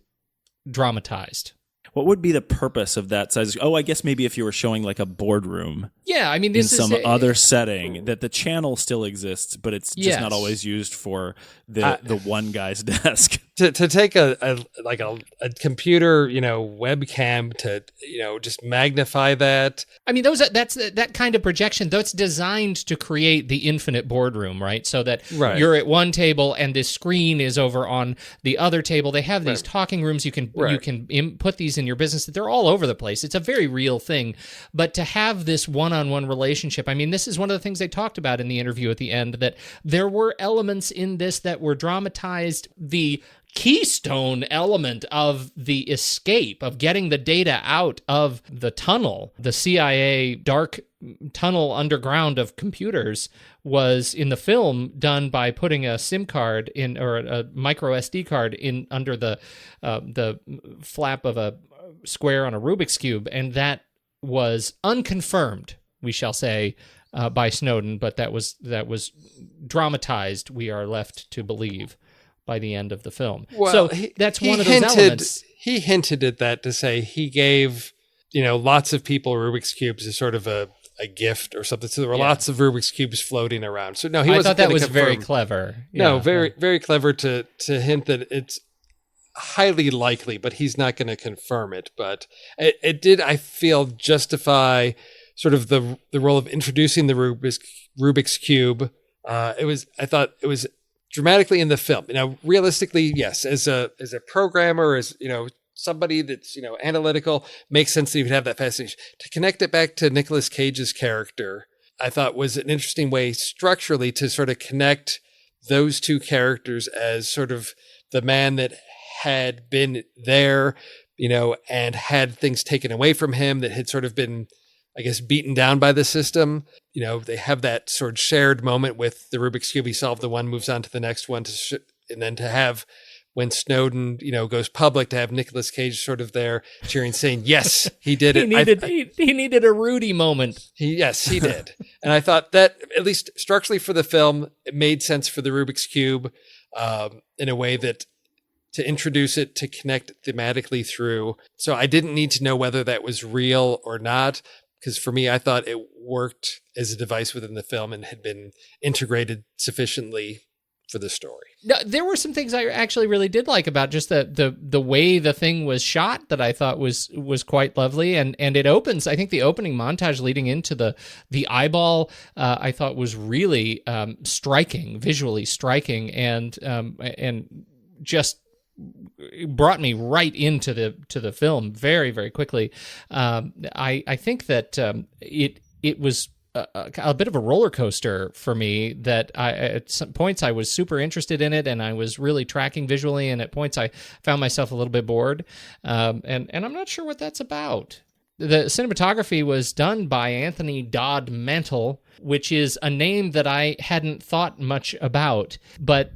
dramatized. What would be the purpose of that size? Oh, I guess maybe if you were showing like a boardroom. Yeah, I mean, in some other setting, that the channel still exists, but it's just not Yes. always used for the one guy's desk. To take a computer, webcam to, just magnify that. I mean, that's that kind of projection. That's designed to create the infinite boardroom, right? So that Right. you're at one table and this screen is over on the other table. They have these talking rooms. You can put these in your business. They're all over the place. It's a very real thing. But to have this one-on-one relationship, I mean, this is one of the things they talked about in the interview at the end, that there were elements in this that were dramatized. The keystone element of the escape, of getting the data out of the tunnel, the CIA dark tunnel underground of computers, was in the film done by putting a SIM card in, or a micro SD card in under the flap of a square on a Rubik's Cube, and that was unconfirmed, we shall say, by Snowden, but that was dramatized, we are left to believe, by the end of the film. Well, so that's one of those elements. He hinted at that to say he gave, lots of people Rubik's Cubes as sort of a gift or something. So there were lots of Rubik's Cubes floating around. So no, he I wasn't thought that gonna was confirm. very clever. No, Yeah. very, very clever to hint that it's highly likely, but he's not going to confirm it. But it did, I feel, justify sort of the role of introducing the Rubik's Cube. I thought it was dramatically in the film. Realistically, yes, as a programmer, as somebody that's analytical, makes sense that you would have that fascination. To connect it back to Nicolas Cage's character, I thought was an interesting way structurally to sort of connect those two characters as sort of the man that had been there, and had things taken away from him, that had sort of been, I guess, beaten down by the system. They have that sort of shared moment with the Rubik's Cube. He solved the one, moves on to the next one, and then to have, when Snowden, goes public, to have Nicolas Cage sort of there cheering, saying, "Yes, he did it." He needed a Rudy moment. Yes, he did. And I thought that, at least structurally for the film, it made sense for the Rubik's Cube in a way that to introduce it, to connect thematically through. So I didn't need to know whether that was real or not, because for me, I thought it worked as a device within the film and had been integrated sufficiently for the story. No, there were some things I actually really did like about just the way the thing was shot that I thought was quite lovely, and it opens. I think the opening montage leading into the eyeball I thought was really striking, visually striking, and just brought me right into the film very, very quickly. I think that it was a bit of a roller coaster for me, that at some points I was super interested in it and I was really tracking visually, and at points I found myself a little bit bored, and I'm not sure what that's about. The cinematography was done by Anthony Dodd Mantle, which is a name that I hadn't thought much about, but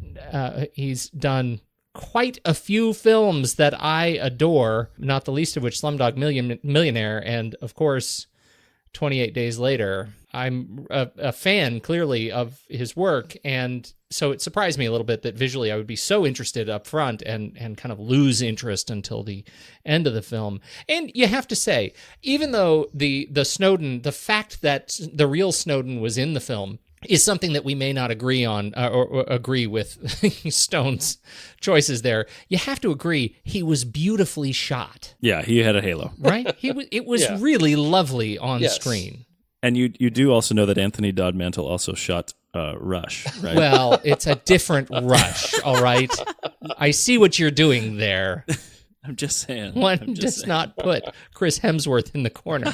he's done quite a few films that I adore, not the least of which Slumdog Millionaire, and of course 28 Days Later. I'm a fan, clearly, of his work, and so it surprised me a little bit that visually I would be so interested up front and kind of lose interest until the end of the film. And you have to say, even though the Snowden, the fact that the real Snowden was in the film is something that we may not agree on, or agree with Stone's choices there, you have to agree he was beautifully shot. Yeah, he had a halo. Right? It was really lovely on screen. And you do also know that Anthony Dodd Mantle also shot Rush, right? Well, it's a different Rush, all right? I see what you're doing there. I'm just saying. One does not put Chris Hemsworth in the corner.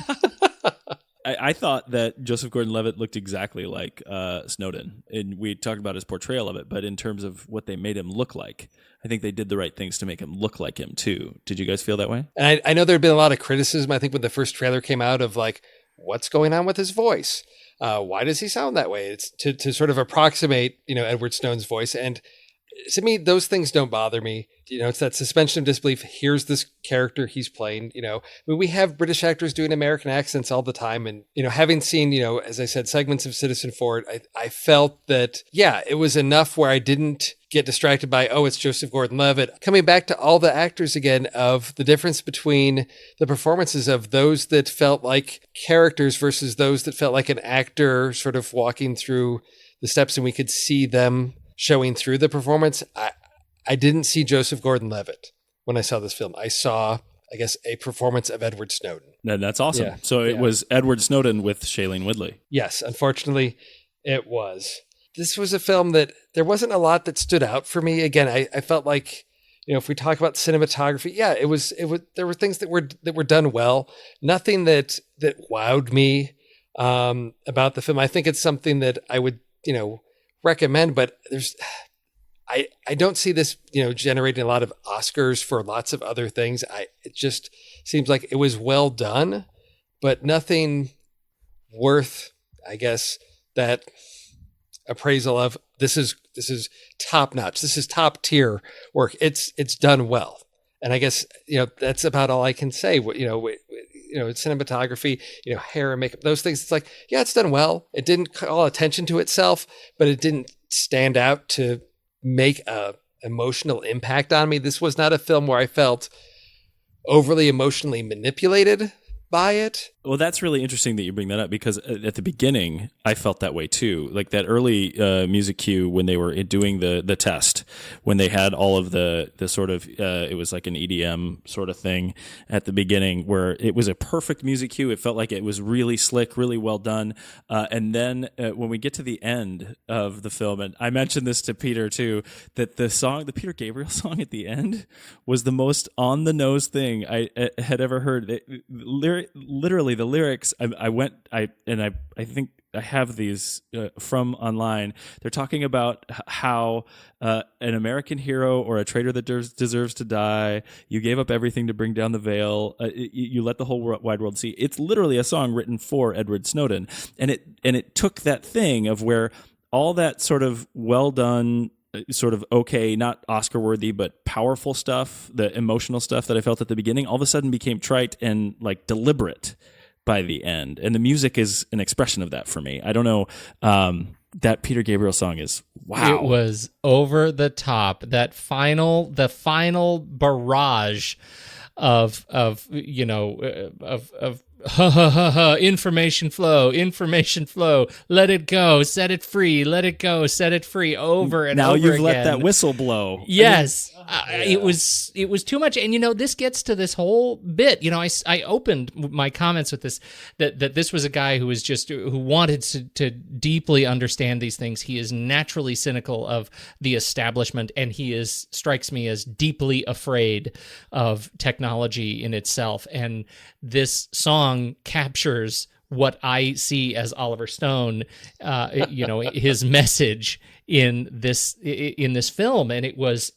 I thought that Joseph Gordon-Levitt looked exactly like Snowden, and we talked about his portrayal of it, but in terms of what they made him look like, I think they did the right things to make him look like him too. Did you guys feel that way? And I know there had been a lot of criticism, I think, when the first trailer came out, of like, what's going on with his voice? Why does he sound that way? It's to sort of approximate, Edward Snowden's voice. And to me, those things don't bother me. It's that suspension of disbelief. Here's this character he's playing. We have British actors doing American accents all the time. And, having seen, as I said, segments of Citizen Ford, I felt that, yeah, it was enough where I didn't get distracted by, oh, it's Joseph Gordon-Levitt. Coming back to all the actors again, of the difference between the performances of those that felt like characters versus those that felt like an actor sort of walking through the steps and we could see them showing through the performance. I didn't see Joseph Gordon-Levitt when I saw this film. I saw, I guess, a performance of Edward Snowden. That's awesome. Yeah. So it was Edward Snowden with Shailene Woodley. Yes, unfortunately, it was. This was a film that there wasn't a lot that stood out for me. Again, I felt like, if we talk about cinematography, yeah, it was. There were things that were done well. Nothing that wowed me about the film. I think it's something that I would recommend, but I don't see this, generating a lot of Oscars for lots of other things. It just seems like it was well done, but nothing worth, I guess, that appraisal of this is top notch. This is top tier work. It's done well. And I guess, that's about all I can say. Cinematography, hair and makeup, those things. It's like, yeah, it's done well. It didn't call attention to itself, but it didn't stand out to make a emotional impact on me. This was not a film where I felt overly emotionally manipulated by it. Well, that's really interesting that you bring that up, because at the beginning, I felt that way too. Like that early music cue when they were doing the test, when they had all of the sort of, it was like an EDM sort of thing at the beginning, where it was a perfect music cue. It felt like it was really slick, really well done. And then when we get to the end of the film, and I mentioned this to Peter too, that the Peter Gabriel song at the end was the most on the nose thing I had ever heard. Literally the lyrics, I think I have these from online. They're talking about how an American hero or a traitor that deserves to die. You gave up everything to bring down the veil. You let the whole wide world see. It's literally a song written for Edward Snowden, and it took that thing of where all that sort of well done, sort of okay, not Oscar worthy, but powerful stuff, the emotional stuff that I felt at the beginning, all of a sudden became trite and like deliberate by the end. And the music is an expression of that for me. I don't know. That Peter Gabriel song is wow. It was over the top. The final barrage of information flow, let it go, set it free, let it go, set it free, over and now over you've again. let that whistle blow. Yes. It was too much. And this gets to this whole bit. I opened my comments with this, that this was a guy who wanted to deeply understand these things. He is naturally cynical of the establishment, and he strikes me as deeply afraid of technology in itself. And this song captures what I see as Oliver Stone, his message in this film, and it was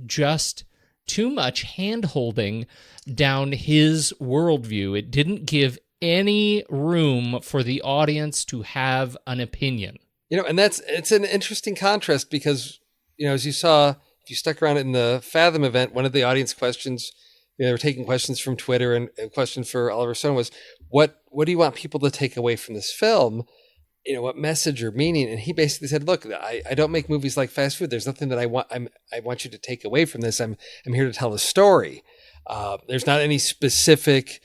just too much hand-holding down his worldview. It didn't give any room for the audience to have an opinion. And it's an interesting contrast, because as you saw, if you stuck around in the Fathom event, one of the audience questions, they were taking questions from Twitter, and a question for Oliver Stone was, what do you want people to take away from this film? What message or meaning? And he basically said, look, I don't make movies like fast food. There's nothing that I want you to take away from this. I'm here to tell a story. There's not any specific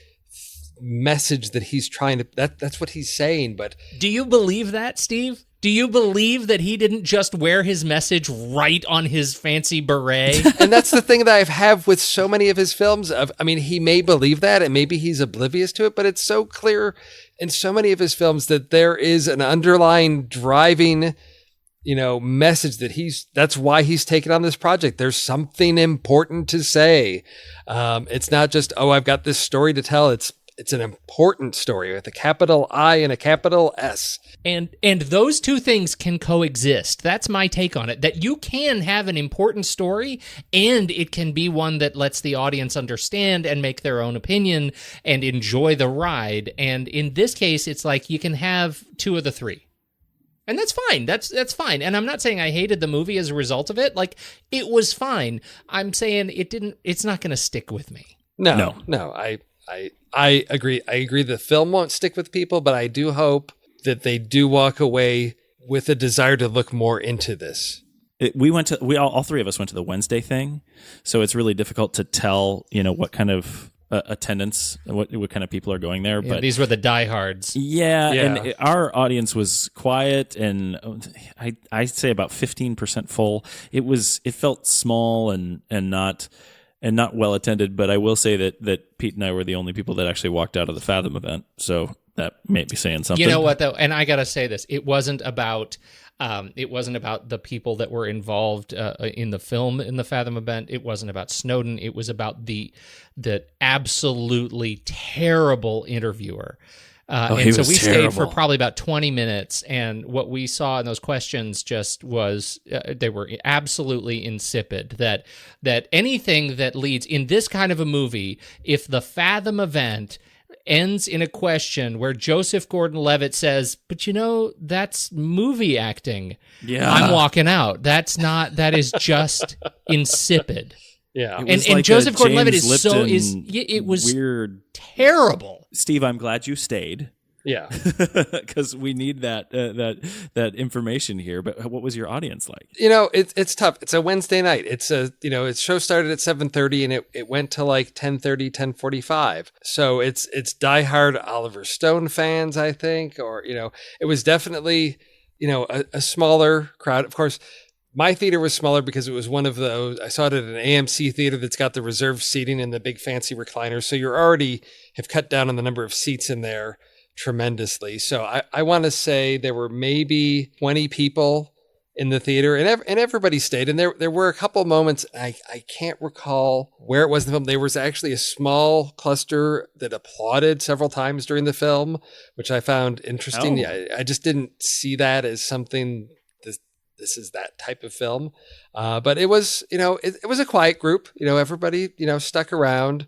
message that he's trying to, that's what he's saying. But do you believe that, Steve? Do you believe that he didn't just wear his message right on his fancy beret? And that's the thing that I have with so many of his films. He may believe that, and maybe he's oblivious to it, but it's so clear in so many of his films that there is an underlying driving, message that's why he's taken on this project. There's something important to say. It's not just, I've got this story to tell. It's an important story with a capital I and a capital S. And those two things can coexist. That's my take on it, that you can have an important story and it can be one that lets the audience understand and make their own opinion and enjoy the ride. And in this case, it's like you can have two of the three. And that's fine. That's fine. And I'm not saying I hated the movie as a result of it. Like, it was fine. I'm saying it's not going to stick with me. No. I agree. I agree the film won't stick with people, but I do hope that they do walk away with a desire to look more into this. All three of us went to the Wednesday thing, so it's really difficult to tell, what kind of attendance, what kind of people are going there. Yeah, but these were the diehards. Yeah. And our audience was quiet, and I'd say about 15% full. It felt small and not well attended. But I will say that Pete and I were the only people that actually walked out of the Fathom event, so that may be saying something. You know what though, and I gotta say this: it wasn't about the people that were involved in the film in the Fathom event. It wasn't about Snowden. It was about the absolutely terrible interviewer. And so we stayed for probably about 20 minutes, and what we saw in those questions just was they were absolutely insipid. That anything that leads in this kind of a movie, if the Fathom event ends in a question where Joseph Gordon-Levitt says, "But that's movie acting." Yeah, I'm walking out. That is just insipid. Yeah, and Joseph Gordon-Levitt it was weird, terrible. Steve, I'm glad you stayed. Yeah, because we need that information here. But what was your audience like? It's tough. It's a Wednesday night. It's its show started at 7:30 and it went to like 10:30, 10:45. So it's diehard Oliver Stone fans, I think, or it was definitely a smaller crowd. Of course, my theater was smaller because it was one of those. I saw it at an AMC theater that's got the reserved seating and the big fancy recliners. So you already have cut down on the number of seats in there tremendously. So I want to say there were maybe 20 people in the theater, and everybody stayed. And there were a couple moments, I can't recall where it was in the film. There was actually a small cluster that applauded several times during the film, which I found interesting. Oh. I just didn't see that as something. This is that type of film, but it was it was a quiet group. Everybody stuck around.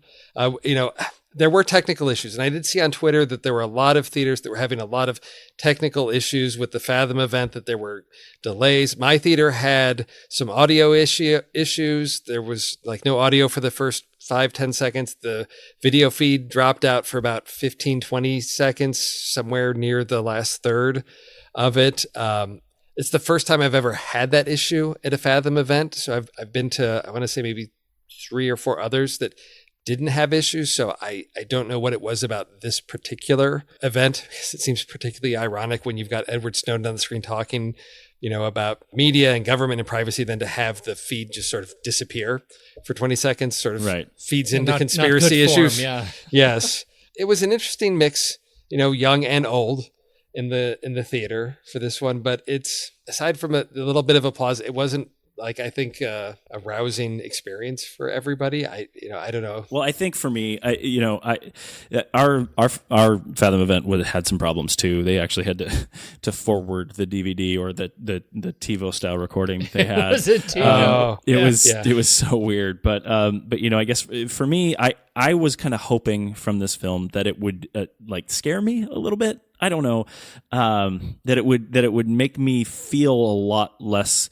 There were technical issues, and I did see on Twitter that there were a lot of theaters that were having a lot of technical issues with the Fathom event, that there were delays. My theater had some audio issues. There was no audio for the first 5-10 seconds. The video feed dropped out for about 15-20 seconds, somewhere near the last third of it. It's the first time I've ever had that issue at a Fathom event. So I've been to, I want to say maybe 3 or 4 others that didn't have issues. So I don't know what it was about this particular event. It seems particularly ironic when you've got Edward Snowden on the screen talking, about media and government and privacy, then to have the feed just sort of disappear for 20 seconds, sort of feeds into conspiracy issues. Yeah. Yes. It was an interesting mix, young and old in the theater for this one, but it's, aside from a little bit of applause, it wasn't I think a rousing experience for everybody. I don't know. Well, I think for me, our Fathom event had some problems too. They actually had to forward the DVD or the TiVo style recording they had. Was it TiVo? It was so weird. But I guess for me, I was kind of hoping from this film that it would scare me a little bit. I don't know, that it would make me feel a lot less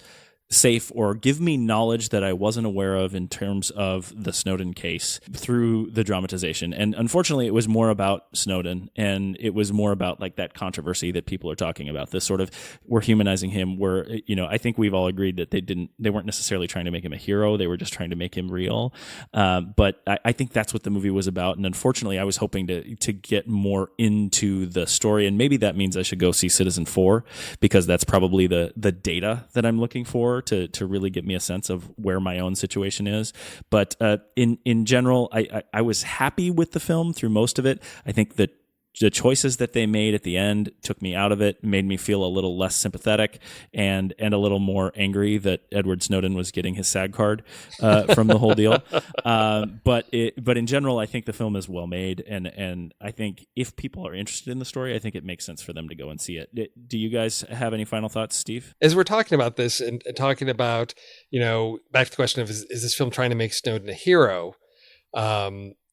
safe or give me knowledge that I wasn't aware of in terms of the Snowden case through the dramatization. And unfortunately, it was more about Snowden, and it was more about that controversy that people are talking about. This sort of, we're humanizing him, where, I think we've all agreed that they weren't necessarily trying to make him a hero. They were just trying to make him real. But I think that's what the movie was about. And unfortunately, I was hoping to get more into the story. And maybe that means I should go see Citizen 4, because that's probably the data that I'm looking for to really give me a sense of where my own situation is. But in general, I was happy with the film through most of it. I think that the choices that they made at the end took me out of it, made me feel a little less sympathetic and a little more angry that Edward Snowden was getting his SAG card from the whole deal. But in general, I think the film is well made, and I think if people are interested in the story, I think it makes sense for them to go and see it. Do you guys have any final thoughts, Steve? As we're talking about this and talking about, back to the question of is this film trying to make Snowden a hero?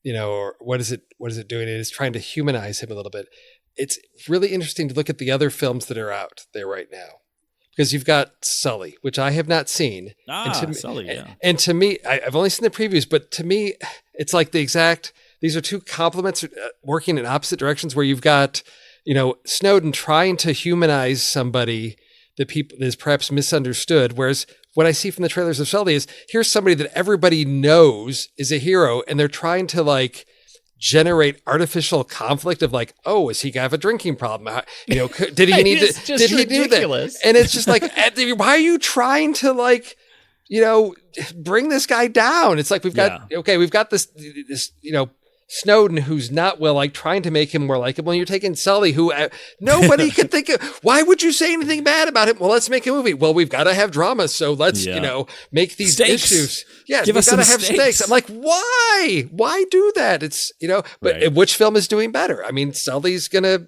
Or what is it doing? It is trying to humanize him a little bit. it's really interesting to look at the other films that are out there right now. Because you've got Sully, which I have not seen. Sully, yeah. And to me, I've only seen the previews, but to me, it's like these are two complements working in opposite directions where you've got, Snowden trying to humanize somebody that is perhaps misunderstood. Whereas what I see from the trailers of Sully is here's somebody that everybody knows is a hero, and they're trying to generate artificial conflict of is he have a drinking problem? Did he need to? Did he do that? And it's just why are you trying to bring this guy down? It's like we've got this Snowden who's not trying to make him more likable. And you're taking Sully, who nobody could think of. Why would you say anything bad about him? Well, let's make a movie. Well, we've got to have drama, so let's make these issues. Yes, we've got to have stakes. I'm like, why? Why do that? It's but which film is doing better? I mean, Sully's gonna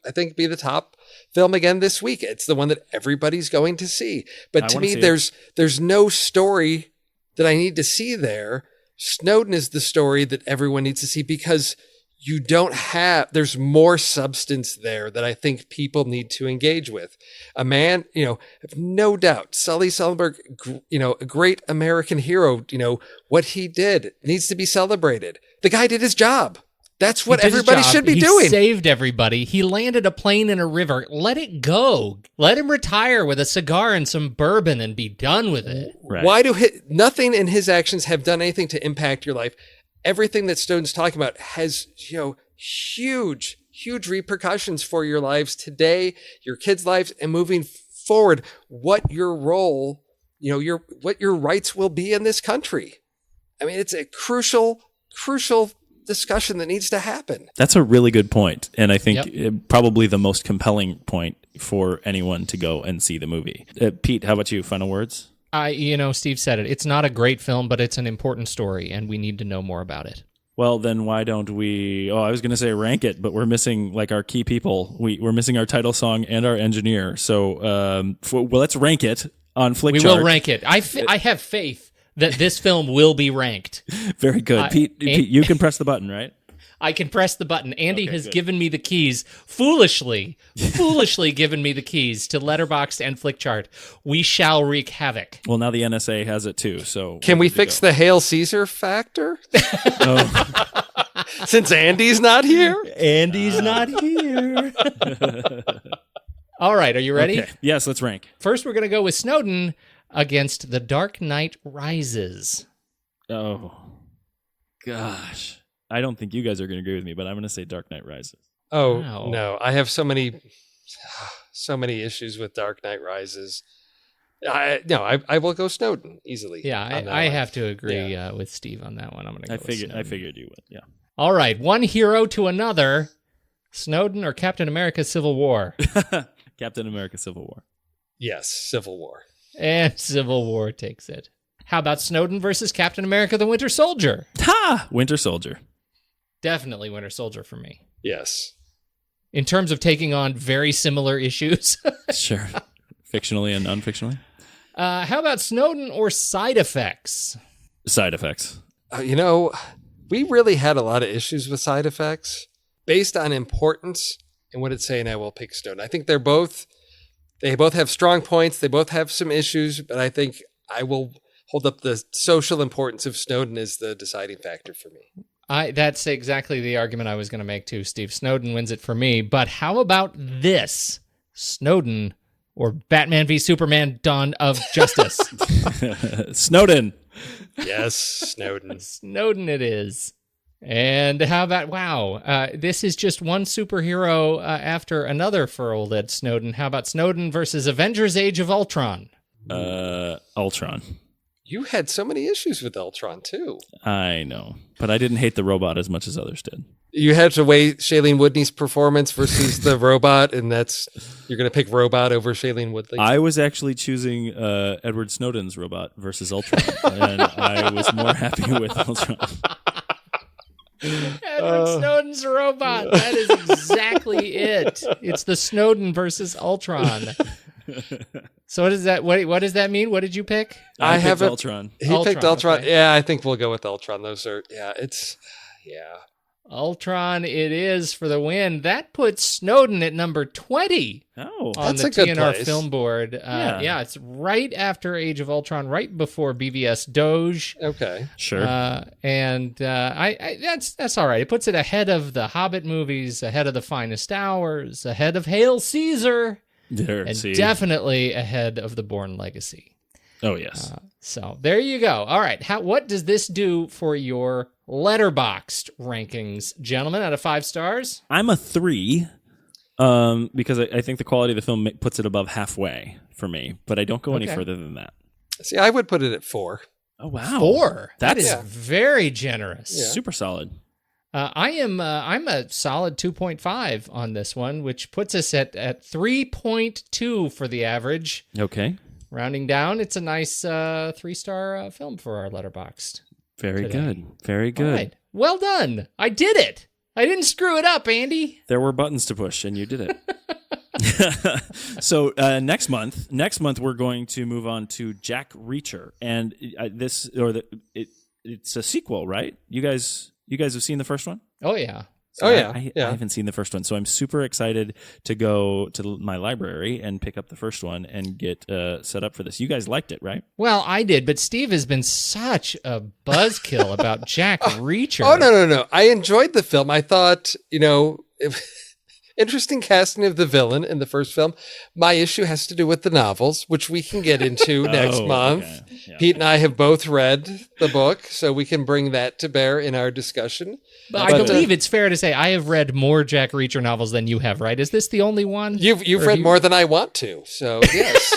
I think be the top film again this week. It's the one that everybody's going to see. But to me, there's no story that I need to see there. Snowden is the story that everyone needs to see because there's more substance there that I think people need to engage with. A man, no doubt, Sully Sullenberg, a great American hero, what he did needs to be celebrated. The guy did his job. That's what everybody should be doing. He saved everybody. He landed a plane in a river. Let it go. Let him retire with a cigar and some bourbon and be done with it. Right. Why nothing in his actions have done anything to impact your life? Everything that Snowden's talking about has, huge repercussions for your lives today, your kids' lives, and moving forward. What your role, what your rights will be in this country. I mean, it's a crucial discussion that needs to happen. That's a really good point, and I think probably the most compelling point for anyone to go and see the movie. Pete, how about you? Final words? Steve said it. It's not a great film, but it's an important story, and we need to know more about it. Well, then why don't we... I was going to say rank it, but we're missing our key people. We're missing our title song and our engineer. So let's rank it on Flickchart. We will rank it. I have faith that this film will be ranked. Very good. Pete, you can press the button, right? I can press the button. Andy has given me the keys, foolishly given me the keys to Letterboxd and Flickchart. We shall wreak havoc. Well, now the NSA has it too, so... Can we fix the Hail Caesar factor? Since Andy's not here? Andy's not here. All right, are you ready? Okay. Yes, let's rank. First, we're going to go with Snowden against The Dark Knight Rises. Oh, gosh. I don't think you guys are going to agree with me, but I'm going to say Dark Knight Rises. Oh, wow. No. I have so many issues with Dark Knight Rises. I will go Snowden easily. Yeah, I have to agree with Steve on that one. I'm going to go with Snowden. I figured you would, yeah. All right, one hero to another. Snowden or Captain America Civil War? Captain America Civil War. Yes, Civil War. And Civil War takes it. How about Snowden versus Captain America the Winter Soldier? Ha! Winter Soldier. Definitely Winter Soldier for me. Yes. In terms of taking on very similar issues. Sure. Fictionally and unfictionally. How about Snowden or Side Effects? Side Effects. We really had a lot of issues with Side Effects. Based on importance and what it's saying, I will pick Snowden. I think they both have strong points. They both have some issues, but I think I will hold up the social importance of Snowden as the deciding factor for me. That's exactly the argument I was going to make too, Steve. Snowden wins it for me. But how about this? Snowden or Batman v Superman: Dawn of Justice? Snowden. Yes, Snowden. Snowden it is. And how about, this is just one superhero after another for old Ed Snowden. How about Snowden versus Avengers Age of Ultron? Ultron. You had so many issues with Ultron, too. I know, but I didn't hate the robot as much as others did. You had to weigh Shailene Woodley's performance versus the robot, and you're going to pick robot over Shailene Woodley? I was actually choosing Edward Snowden's robot versus Ultron, and I was more happy with Ultron. Edward Snowden's robot. That is exactly it. It's the Snowden versus Ultron. So what does that mean? What did you pick? I picked Ultron. He picked Ultron. Okay. Yeah, I think we'll go with Ultron. Ultron it is for the win. That puts Snowden at number 20 Oh, on That's the a good TNR place. film board. Yeah, it's right after Age of Ultron, right before BVS Doge. Okay. sure. That's all right. It puts it ahead of the Hobbit movies, ahead of The Finest Hours, ahead of Hail Caesar, there, and see. definitely ahead of The Bourne Legacy. Oh, yes. So there you go. All right. What does this do for your Letterboxd rankings, gentlemen, out of 5 stars? I'm a 3 because I think the quality of the film puts it above halfway for me, but I don't go any Okay. further than that. See, I would put it at 4. Oh, wow. 4. That That's is Yeah. very generous. super solid. I'm a solid 2.5 on this one, which puts us at 3.2 for the average. Okay. Rounding down, it's a nice 3-star film for our Letterboxd. Very Today. good. Very good. All right. Well done. I did it. I didn't screw it up, Andy. There were buttons to push, and you did it. So next month we're going to move on to Jack Reacher, and it's a sequel, right? You guys have seen the first one? Oh, yeah. So Oh, yeah. I Yeah. haven't seen the first one, so I'm super excited to go to my library and pick up the first one and get set up for this. You guys liked it, right? Well, I did, but Steve has been such a buzzkill about Jack Reacher. Oh, no. I enjoyed the film. I thought, interesting casting of the villain in the first film. My issue has to do with the novels, which we can get into next month. okay. Yeah. Pete and I have both read the book, so we can bring that to bear in our discussion. But I believe it's fair to say I have read more Jack Reacher novels than you have, right? Is this the only one? You've Or read you- more than I want to, so yes.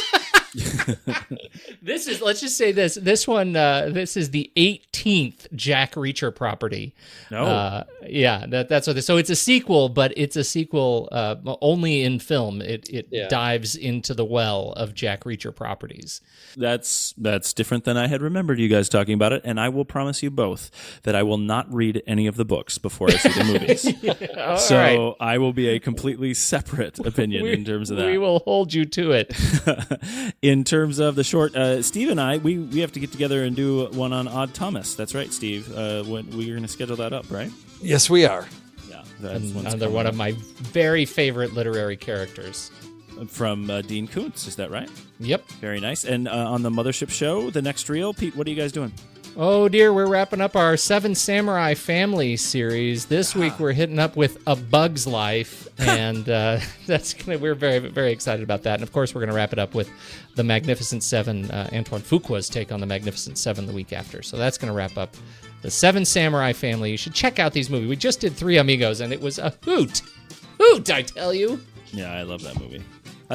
This is, let's just say this. This one, this is the 18th Jack Reacher property. No. Yeah, that's what. So it's a sequel, but it's a sequel only in film. It Yeah. dives into the well of Jack Reacher properties. That's different than I had remembered you guys talking about it, and I will promise you both that I will not read any of the books before I see the movies. All So right. I will be a completely separate opinion in terms of that. We will hold you to it. In terms of the short, Steve and I, we have to get together and do one on Odd Thomas. That's right, Steve. When we're going to schedule that up, right? Yes, we are. Yeah, that's one's Another one of my very favorite literary characters. from Dean Koontz. Is that right? Yep. Very nice. And on the Mothership Show, the next reel, Pete, what are you guys doing? Oh dear, we're wrapping up our 7 Samurai Family series. This week we're hitting up with A Bug's Life, and we're very, very excited about that. And of course, we're going to wrap it up with The Magnificent Seven, Antoine Fuqua's take on The Magnificent Seven the week after. So that's going to wrap up the 7 Samurai Family. You should check out these movies. We just did 3 Amigos, and it was a hoot. Hoot, I tell you. Yeah, I love that movie.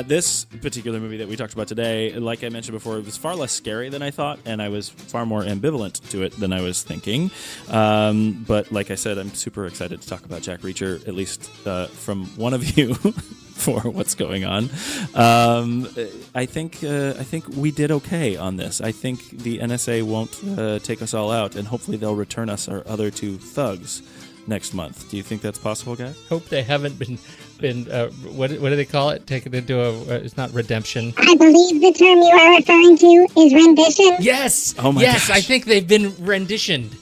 This particular movie that we talked about today, like I mentioned before, it was far less scary than I thought, and I was far more ambivalent to it than I was thinking. But like I said, I'm super excited to talk about Jack Reacher, at least from one of you, for what's going on. I think we did okay on this. I think the NSA won't take us all out, and hopefully they'll return us our other 2 thugs next month. Do you think that's possible, guys? Hope they haven't been what do they call it? Taken into it's not redemption. I believe the term you are referring to is rendition. Yes. Oh my yes, gosh. I think they've been renditioned.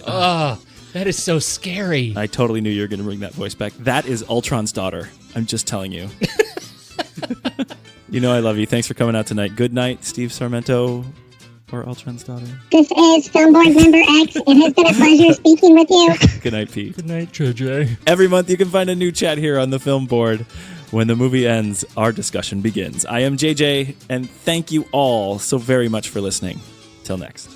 Oh, that is so scary. I totally knew you were going to bring that voice back. That is Ultron's daughter. I'm just telling you. You know I love you. Thanks for coming out tonight. Good night, Steve Sarmento, or Ultron's daughter. This is Film Board Member X. It has been a pleasure speaking with you. Good night, Pete. Good night, JJ. Every month you can find a new chat here on the Film Board. When the movie ends, our discussion begins. I am JJ, and thank you all so very much for listening. Till next.